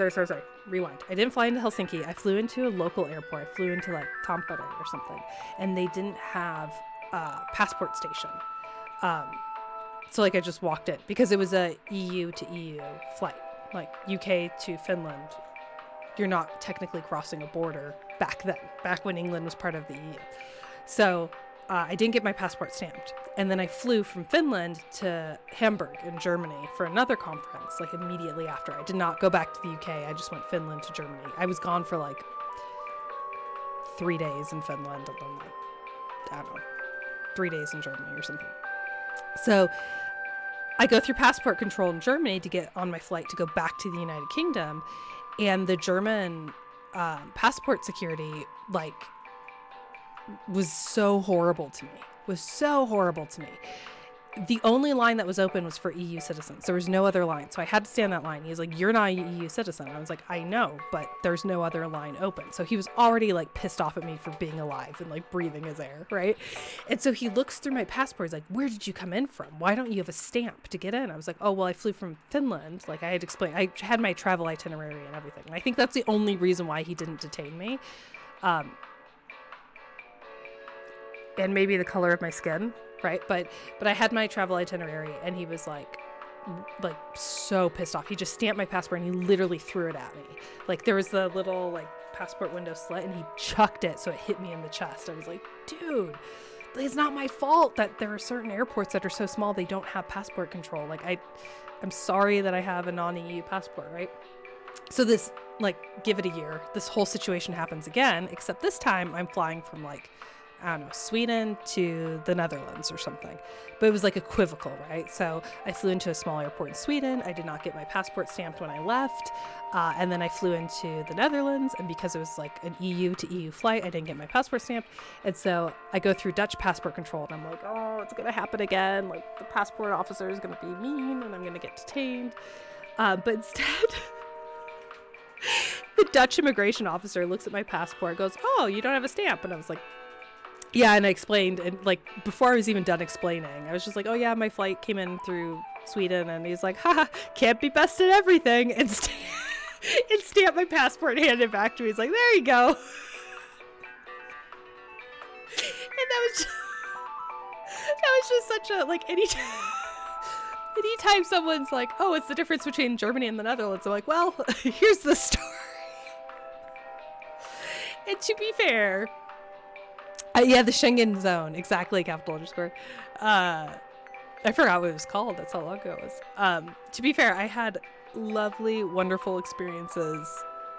Rewind. I didn't fly into Helsinki. I flew into a local airport. I flew into like Tampere or something, and they didn't have a passport station. So like I just walked in because it was a EU to EU flight, like UK to Finland. You're not technically crossing a border back then, back when England was part of the EU. So I didn't get my passport stamped. And then I flew from Finland to Hamburg in Germany for another conference, like immediately after. I did not go back to the UK. I just went Finland to Germany. I was gone for like 3 days in Finland and then like, I don't know, 3 days in Germany or something. So I go through passport control in Germany to get on my flight to go back to the United Kingdom. And the German passport security, like, was so horrible to me. The only line that was open was for EU citizens. There was no other line. So I had to stay on that line. He was like, you're not a EU citizen. I was like, I know, but there's no other line open. So he was already like pissed off at me for being alive and like breathing his air, right? And so he looks through my passport. He's like, where did you come in from? Why don't you have a stamp to get in? I was like, oh, well, I flew from Finland. Like I had explained, I had my travel itinerary and everything. And I think that's the only reason why he didn't detain me. And maybe the color of my skin, right? But I had my travel itinerary, and he was like so pissed off. He just stamped my passport and he literally threw it at me. Like there was the little like passport window slit, and he chucked it so it hit me in the chest. I was like, dude, it's not my fault that there are certain airports that are so small they don't have passport control. Like I'm sorry that I have a non-EU passport, right? So this, like, give it a year, this whole situation happens again, except this time I'm flying from like, I don't know, Sweden to the Netherlands or something. But it was like equivocal, right? So I flew into a small airport in Sweden. I did not get my passport stamped when I left. And then I flew into the Netherlands. And because it was like an EU to EU flight, I didn't get my passport stamped. And so I go through Dutch passport control. And I'm like, oh, it's going to happen again. Like the passport officer is going to be mean and I'm going to get detained. But instead, the Dutch immigration officer looks at my passport, goes, oh, you don't have a stamp. And I was like, yeah, and I explained, and like before I was even done explaining, I was just like, oh yeah, my flight came in through Sweden, and he's like, haha, can't be best at everything, and stamped my passport and handed it back to me. He's like, there you go. And that was just such a, like, anytime someone's like, oh, it's the difference between Germany and the Netherlands, I'm like, well, here's the story. And to be fair, yeah, the Schengen zone, exactly, capital underscore. I forgot what it was called. That's how long ago it was. To be fair, I had lovely, wonderful experiences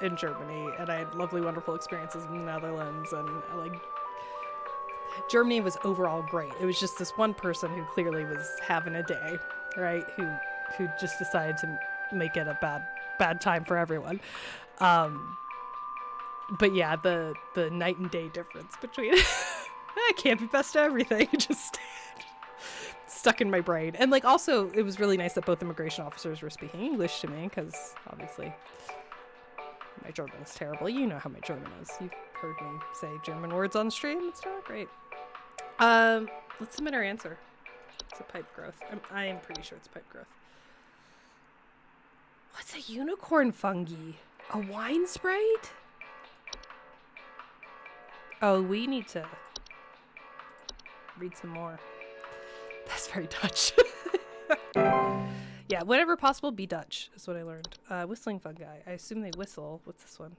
in Germany, and I had lovely, wonderful experiences in the Netherlands, and like Germany was overall great. It was just this one person who clearly was having a day, right? Who just decided to make it a bad time for everyone. But yeah, the night and day difference between I can't be best at everything just stuck in my brain. And like also it was really nice that both immigration officers were speaking English to me, because obviously my German is terrible. You know how my German is. You've heard me say German words on stream. It's not great. Let's submit our answer. It's a pipe growth. I am pretty sure it's pipe growth. What's a unicorn fungi? A wine sprite? Oh, we need to read some more. That's very Dutch. Yeah, whenever possible, be Dutch, is what I learned. Whistling fungi. I assume they whistle. What's this one?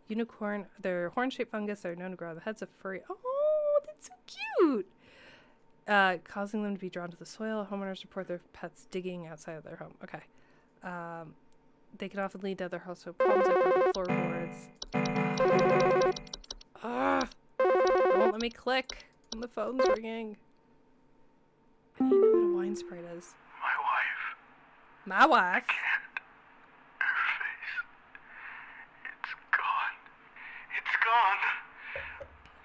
Unicorn. They're horn-shaped fungus that are known to grow on the heads of furry. Oh, that's so cute. Causing them to be drawn to the soil. Homeowners report their pets digging outside of their home. Okay. They can often lead to other household problems like broken floorboards. It won't let me click when the phone's ringing. I need to know what a wine sprite is. My wife. My wife? I can't. Her face. It's gone. It's gone.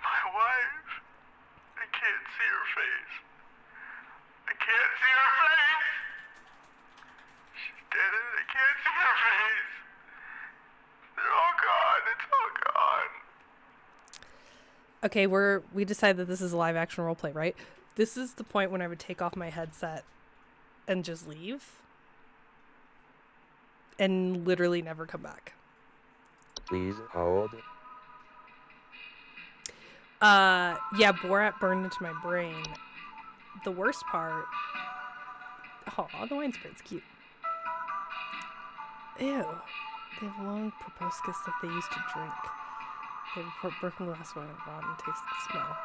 My wife. I can't see her face. I can't see her face. She's dead and I can't see her face. Okay, we decided that this is a live action roleplay, right? This is the point when I would take off my headset and just leave. And literally never come back. Please hold. Yeah, Borat burned into my brain. The worst part... Oh, the wine spray's cute. Ew. They have long proboscis that they used to drink. They report broken glass wine and rotten taste and smell.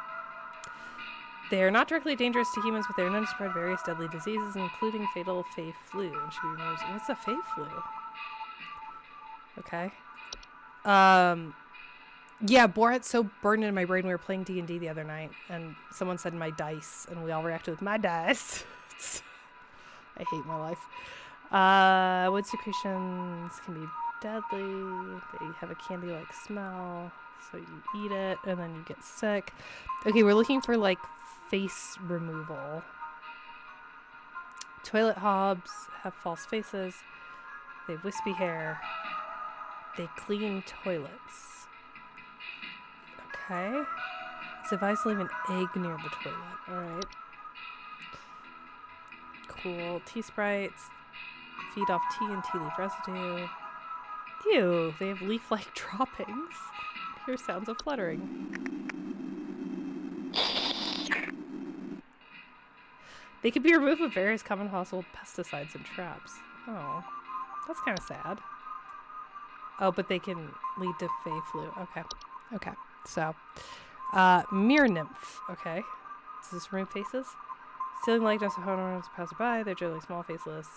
They are not directly dangerous to humans, but they are known to spread various deadly diseases, including fatal Fey flu, and should be removed. What's a Fey flu? Okay. Yeah, Borat's so burned into my brain. We were playing D&D the other night, and someone said my dice, and we all reacted with my dice. I hate my life. Wood secretions can be deadly. They have a candy-like smell, so you eat it, and then you get sick. Okay, we're looking for, like, face removal. Toilet hobs have false faces. They have wispy hair. They clean toilets. Okay. It's advised to leave an egg near the toilet. Alright. Cool. Tea sprites. Feed off tea and tea leaf residue. Ew, they have leaf-like droppings. Hear sounds of fluttering. They could be removed with various common household pesticides and traps. Oh, that's kind of sad. Oh, but they can lead to Fey flu. Okay. Okay. So, mirror nymph. Okay. Does this remove faces? Stealing likeness of homeowners pass by. They're generally small, faceless.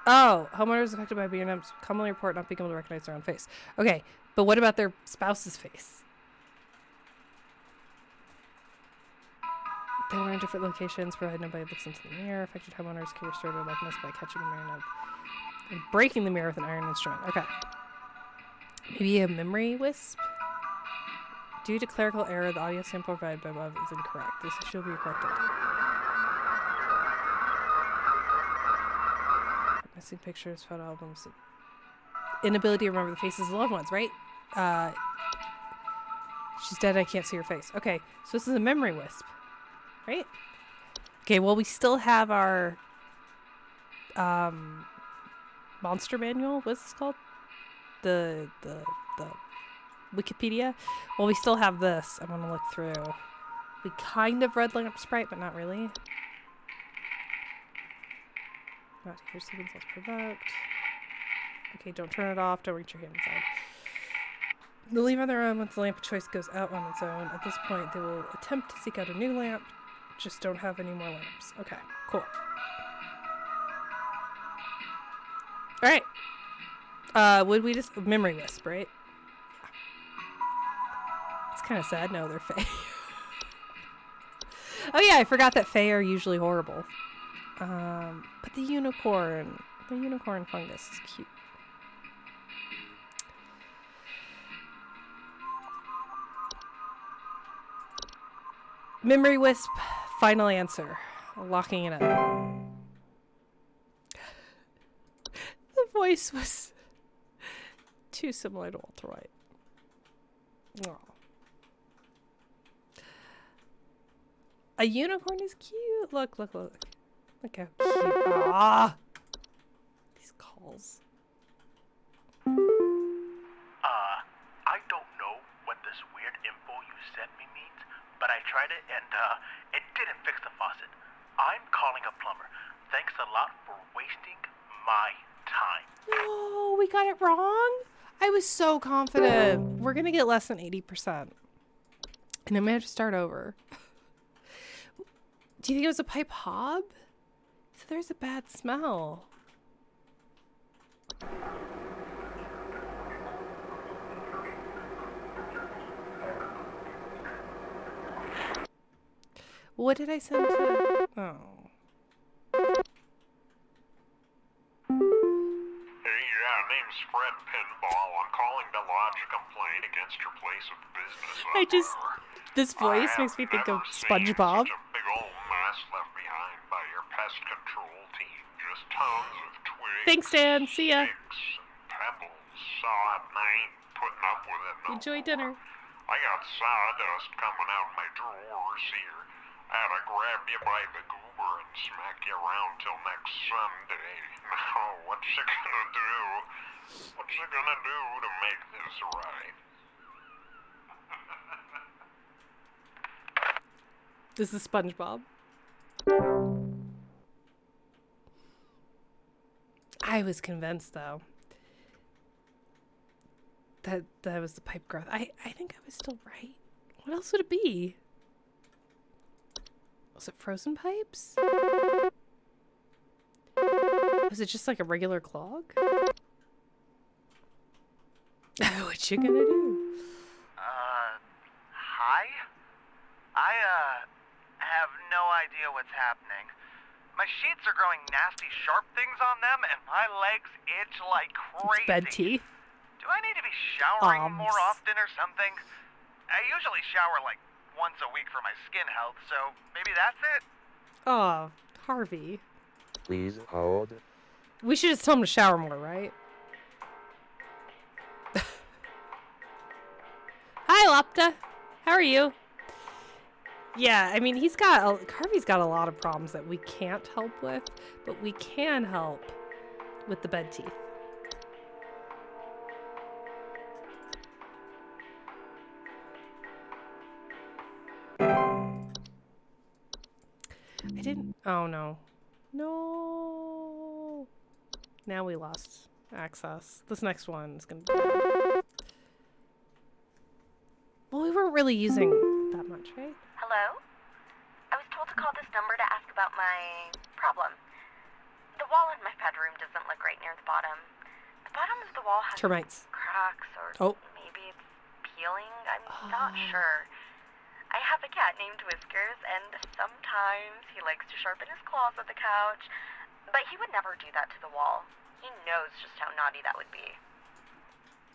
Oh, homeowners affected by mirror nymphs commonly report not being able to recognize their own face. Okay, but what about their spouse's face? They are in different locations, provided nobody looks into the mirror. Affected homeowners can restore their likeness by catching a mirror nymph and breaking the mirror with an iron instrument. Okay. Maybe a memory wisp? Due to clerical error, the audio sample provided by above is incorrect. This issue will be corrected. Missing pictures, photo albums. Inability to remember the faces of loved ones, right? She's dead, I can't see her face. Okay, so this is a memory wisp, right? Okay, well, we still have our monster manual. What's this called? The Wikipedia. Well, we still have this. I want to look through. We kind of red lamp sprite, but not really. Not to hear signals less provoked. Okay, don't turn it off. Don't reach your hand inside. They'll leave on their own once the lamp of choice goes out on its own. At this point, they will attempt to seek out a new lamp. Just don't have any more lamps. Okay, cool. Alright. Would we just... Memory wisp, right? Yeah. It's kind of sad. No, they're Fae. Oh yeah, I forgot that Fae are usually horrible. But the unicorn fungus is cute. Memory wisp, final answer. Locking it up. The voice was too similar to Walter White. Oh. A unicorn is cute. Look. Look how cute. Ah! These calls. I don't know what this weird info you sent me means, but I tried it and, it didn't fix the faucet. I'm calling a plumber. Thanks a lot for wasting my time. No, we got it wrong. I was so confident. We're gonna get less than 80%. And I'm gonna have to start over. Do you think it was a pipe hob? So there's a bad smell. What did I send to? Oh. Hey, name's Fred Pinball. I'm calling to lodge a complaint against your place of business. This voice makes me think of SpongeBob. Such a big old mess left behind by your pest control team. Just tons of twigs. Thanks, Dan. See ya. Sticks and pebbles. So I ain't putting up with it no Enjoy more. dinner. I got sawdust coming out of my drawers here. I'd have grabbed you by the goober and smack you around till next Sunday. Now, what's you gonna do? What's you gonna do to make this right? This is SpongeBob. I was convinced, though, that was the pipe growth. I think I was still right. What else would it be? Was it frozen pipes? Was it just like a regular clog? What you gonna do? Hi? I, have no idea what's happening. My sheets are growing nasty sharp things on them, and my legs itch like crazy. It's bed teeth. Do I need to be showering more often or something? I usually shower like once a week for my skin health, so maybe that's it? Oh, Harvey. Please hold. We should just tell him to shower more, right? Hi, Lopta. How are you? Yeah, I mean, Harvey's got a lot of problems that we can't help with, but we can help with the bed teeth. Oh no. No. Now we lost access. This next one is going to be bad. Well, we weren't really using that much, right? Hello? I was told to call this number to ask about my problem. The wall in my bedroom doesn't look right near the bottom. The bottom of the wall has termites, cracks, or maybe it's peeling. I'm not sure. I have a cat named Whiskers, and sometimes he likes to sharpen his claws at the couch, but he would never do that to the wall. He knows just how naughty that would be.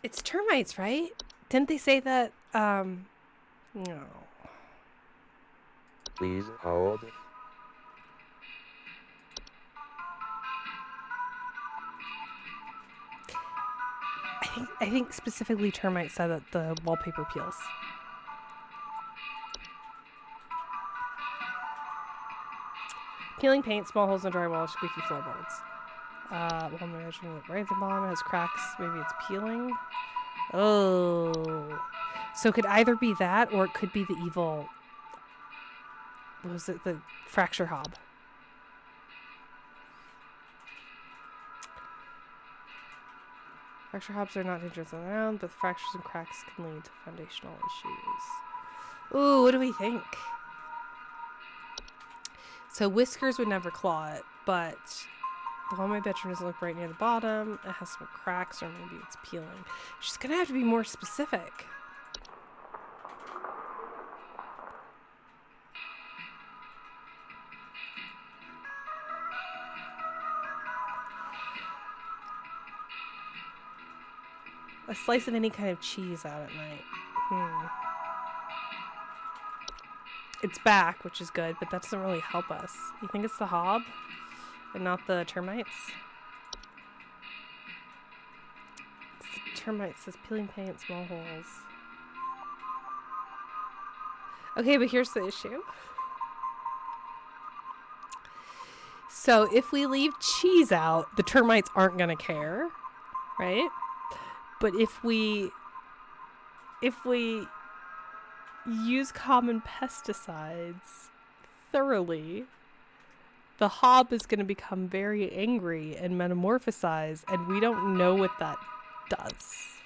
It's termites, right? Didn't they say that, no. Please hold. I think specifically termites said that the wallpaper peels. Peeling paint, small holes in drywall, squeaky floorboards. One measurement right at the bottom has cracks. Maybe it's peeling. Oh. So it could either be that or it could be the evil. What was it? The fracture hob. Fracture hobs are not dangerous on their own, but the fractures and cracks can lead to foundational issues. Ooh, what do we think? So Whiskers would never claw it, but the wall in my bedroom doesn't look right near the bottom. It has some cracks, or maybe it's peeling. She's gonna have to be more specific. A slice of any kind of cheese out at night. It's back, which is good, but that doesn't really help us. You think it's the hob and not the termites? It's the termites. It says peeling paint, small holes. Okay, but here's the issue. So if we leave cheese out, the termites aren't going to care, right? But if we use common pesticides thoroughly, the hob is going to become very angry and metamorphosize, and we don't know what that does.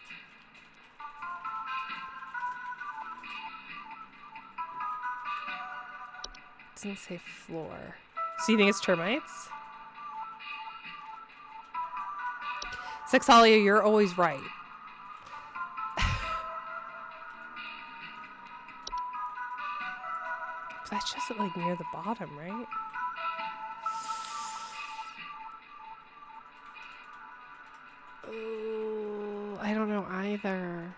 It doesn't say floor. So you think it's termites? Sexalia, you're always right. That's just like near the bottom, right? Oh, I don't know either.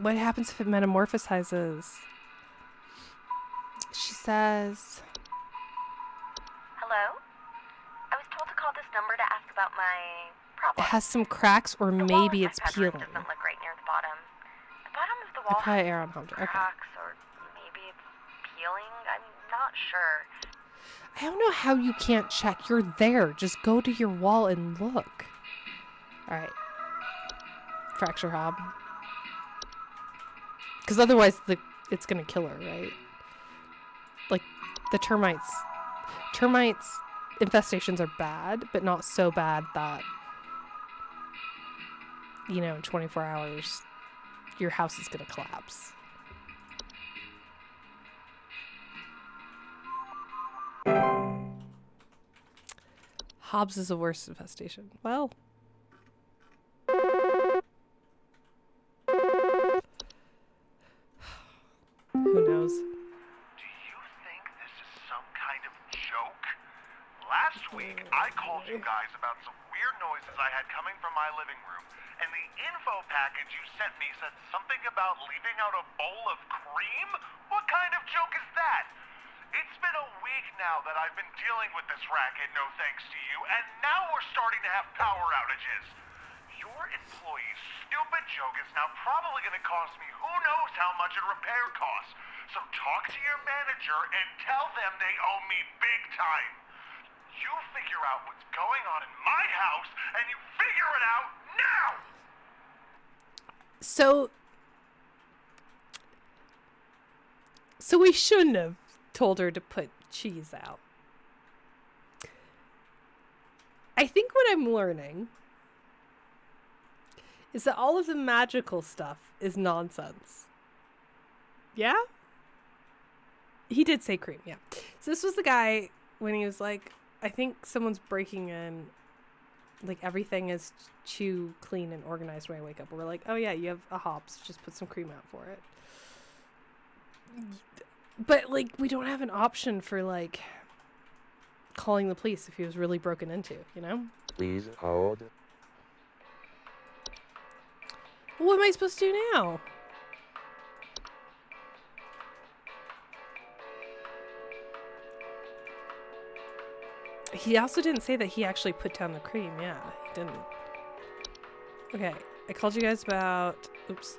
What happens if it metamorphosizes? She says... Hello? I was told to call this number to ask about my problem. It has some cracks, or maybe it's peeling. The wall in my bedroom doesn't look right near the bottom. wall probably err on Hunter. Okay. cracks, or maybe it's peeling. I'm not sure. I don't know how you can't check. You're there. Just go to your wall and look. All right. Fracture hob. Because otherwise it's going to kill her, right? Like, the termites infestations are bad, but not so bad that, you know, in 24 hours, your house is going to collapse. Hobbs is the worst infestation. Well, who knows? Do you think this is some kind of joke? Last week, I called you guys about some weird noises I had coming from my living room, and the info package you sent me said something about leaving out a bowl of cream? What kind of joke is that? It's been a week now that I've been dealing with this racket, no thanks to you, and now we're starting to have power outages. Your employee's stupid joke is now probably going to cost me who knows how much in repair costs. So talk to your manager and tell them they owe me big time. You figure out what's going on in my house, and you figure it out now! So we shouldn't have told her to put cheese out. I think what I'm learning is that all of the magical stuff is nonsense. Yeah? He did say cream, yeah. So this was the guy when he was like, I think someone's breaking in, like everything is too clean and organized when I wake up. We're like, oh yeah, you have a hops, just put some cream out for it. But like, we don't have an option for like calling the police if he was really broken into, you know? Please hold. What am I supposed to do now? He also didn't say that he actually put down the cream. Yeah, he didn't. Okay, I called you guys about... Oops.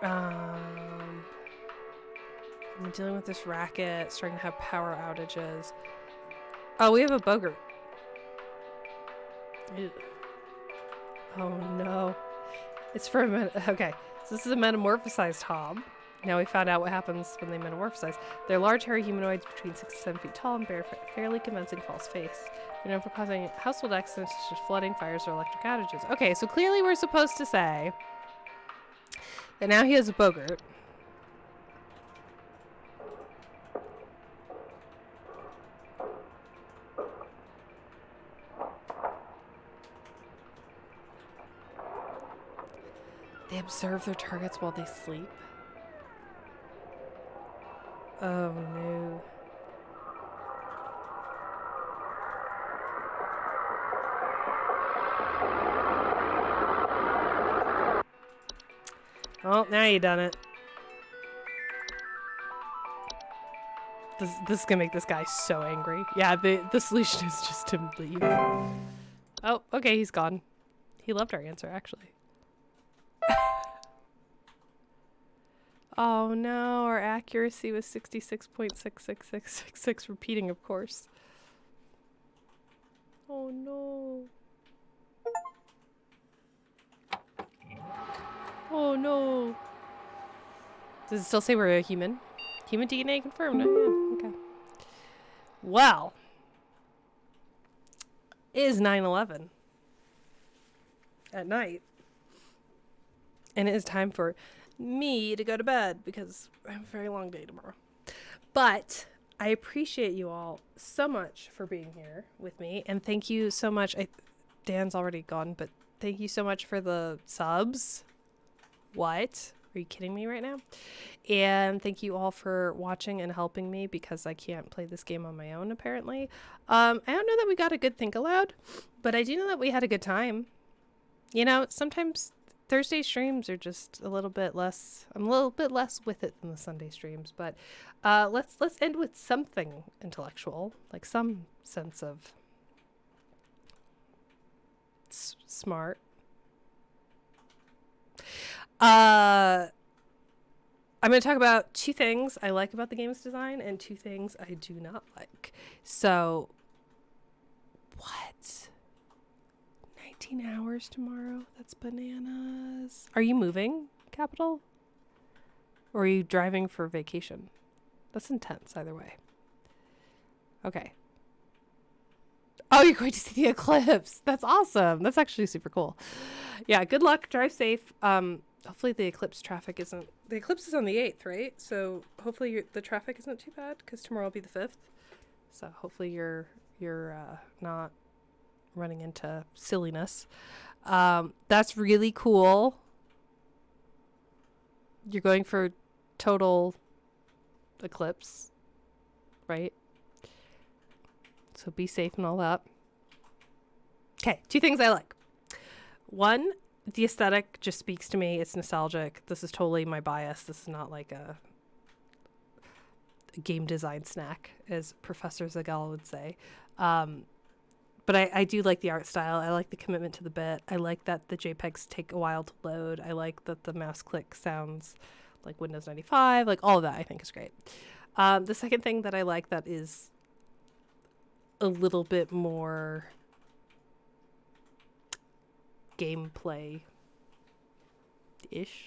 I'm dealing with this racket, starting to have power outages. Oh, we have a bogart. Ew. Oh no. It's for a okay, so this is a metamorphosized hob. Now we found out what happens when they metamorphosize. They're large, hairy humanoids between 6 to 7 feet tall and bear a fairly convincing false face. They're known for causing household accidents such as flooding, fires, or electric outages. Okay, so clearly we're supposed to say that now he has a bogart. They observe their targets while they sleep. Oh no. Well, now you done it. This is gonna make this guy so angry. Yeah, the solution is just to leave. Oh, okay, he's gone. He loved our answer, actually. Oh no, our accuracy was 66.66666, repeating, of course. Oh no. Oh no. Does it still say we're a human? Human DNA confirmed. Oh, yeah, okay. Well, it is 9/11 at night. And it is time for me to go to bed because I have a very long day tomorrow. But I appreciate you all so much for being here with me. And thank you so much. Dan's already gone, but thank you so much for the subs. What? Are you kidding me right now? And thank you all for watching and helping me because I can't play this game on my own, apparently. I don't know that we got a good think aloud, but I do know that we had a good time. You know, sometimes Thursday streams are just a little bit less. I'm a little bit less with it than the Sunday streams, but let's end with something intellectual, like some sense of smart. I'm going to talk about 2 things I like about the game's design and 2 things I do not like. So, what? 19 hours tomorrow? That's bananas. Are you moving, Capital? Or are you driving for vacation? That's intense either way. Okay. Oh, you're going to see the eclipse. That's awesome. That's actually super cool. Yeah, good luck. Drive safe. Hopefully the eclipse traffic isn't... The eclipse is on the 8th, right? So hopefully the traffic isn't too bad because tomorrow will be the 5th. So hopefully you're not running into silliness. That's really cool. You're going for total eclipse, right? So be safe and all that. Okay, 2 things I like. 1, the aesthetic just speaks to me. It's nostalgic. This is totally my bias. This is not like a game design snack, as Professor Zagal would say. But I do like the art style. I like the commitment to the bit. I like that the JPEGs take a while to load. I like that the mouse click sounds like Windows 95. Like all of that I think is great. The second thing that I like that is a little bit more gameplay-ish,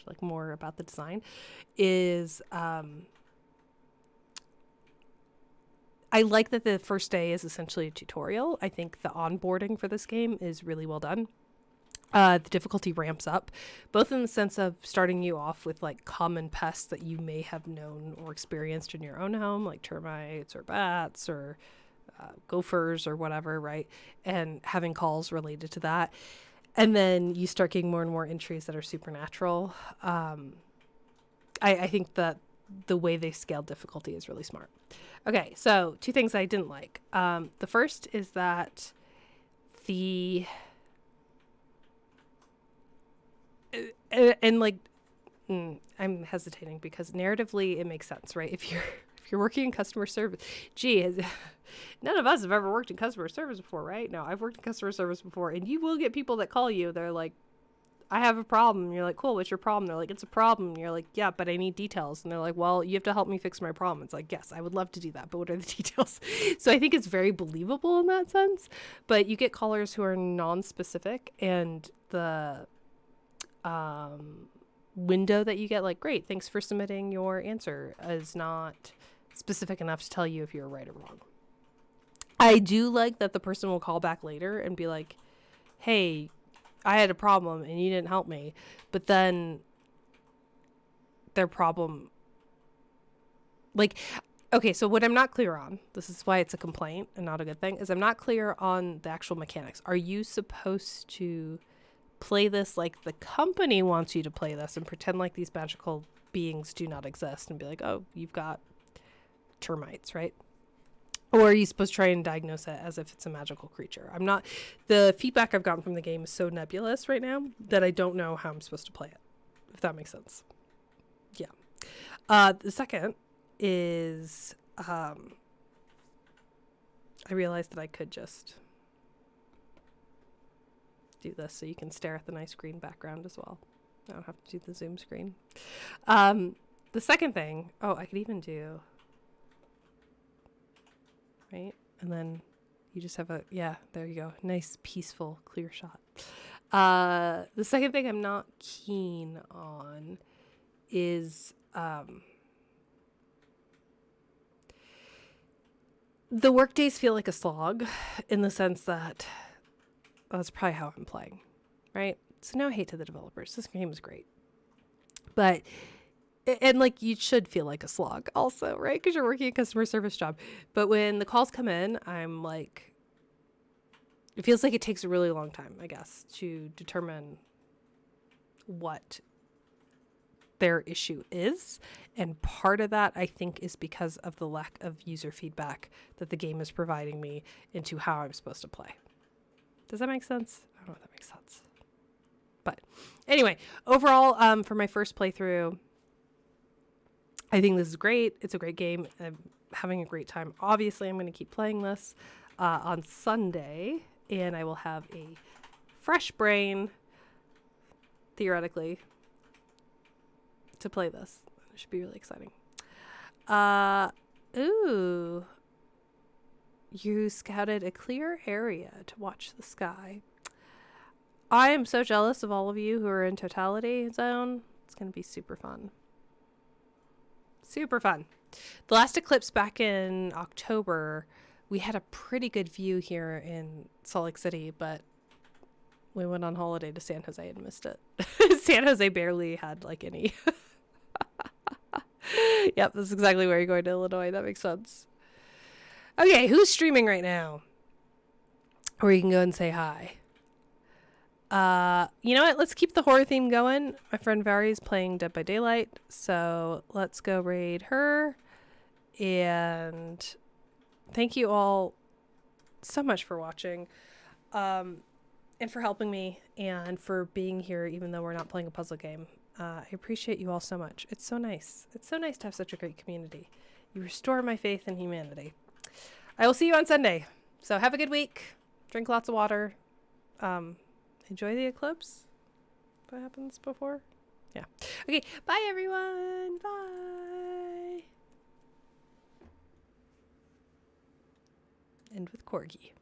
like more about the design, is I like that the first day is essentially a tutorial. I think the onboarding for this game is really well done. The difficulty ramps up, both in the sense of starting you off with like common pests that you may have known or experienced in your own home, like termites or bats or gophers or whatever, right? And having calls related to that. And then you start getting more and more entries that are supernatural. I think that the way they scale difficulty is really smart. Okay, so 2 things I didn't like. The first is that I'm hesitating because narratively it makes sense, right? If you're working in customer service, none of us have ever worked in customer service before, right? No, I've worked in customer service before, and you will get people that call you. They're like, I have a problem. And you're like, cool, what's your problem? They're like, it's a problem. And you're like, yeah, but I need details. And they're like, well, you have to help me fix my problem. It's like, yes, I would love to do that, but what are the details? So I think it's very believable in that sense. But you get callers who are non-specific, and the window that you get, like, great, thanks for submitting your answer, is not specific enough to tell you if you're right or wrong. I do like that the person will call back later and be like, hey, I had a problem and you didn't help me. But then their problem, like, okay, so what I'm not clear on, this is why it's a complaint and not a good thing, is I'm not clear on the actual mechanics. Are you supposed to play this like the company wants you to play this and pretend like these magical beings do not exist and be like, oh, you've got termites, right? Or are you supposed to try and diagnose it as if it's a magical creature? The feedback I've gotten from the game is so nebulous right now that I don't know how I'm supposed to play it, if that makes sense. Yeah. The second is, I realized that I could just do this so you can stare at the nice green background as well. I don't have to do the zoom screen. The second thing, I could even do, right? And then you just have there you go. Nice, peaceful, clear shot. The second thing I'm not keen on is the work days feel like a slog, in the sense that that's probably how I'm playing, right? So no hate to the developers. This game is great. But, and like, you should feel like a slog also, right? Because you're working a customer service job. But when the calls come in, I'm like, it feels like it takes a really long time, I guess, to determine what their issue is. And part of that, I think, is because of the lack of user feedback that the game is providing me into how I'm supposed to play. Does that make sense? I don't know if that makes sense. But anyway, overall, for my first playthrough, I think this is great. It's a great game. I'm having a great time. Obviously, I'm going to keep playing this on Sunday, and I will have a fresh brain, theoretically, to play this. It should be really exciting. Ooh. You scouted a clear area to watch the sky. I am so jealous of all of you who are in Totality Zone. It's going to be super fun. Super fun. The last eclipse back in October, we had a pretty good view here in Salt Lake City, but we went on holiday to San Jose and missed it. San Jose barely had like any. Yep, that's exactly where you're going to Illinois. That makes sense. Okay, who's streaming right now? Or you can go and say hi. You know what? Let's keep the horror theme going. My friend Vari's playing Dead by Daylight, so let's go raid her. And thank you all so much for watching, and for helping me, and for being here even though we're not playing a puzzle game. I appreciate you all so much. It's so nice. It's so nice to have such a great community. You restore my faith in humanity. I will see you on Sunday. So have a good week. Drink lots of water. Enjoy the eclipse. What happens before? Yeah. Okay. Bye, everyone. Bye. End with Corgi.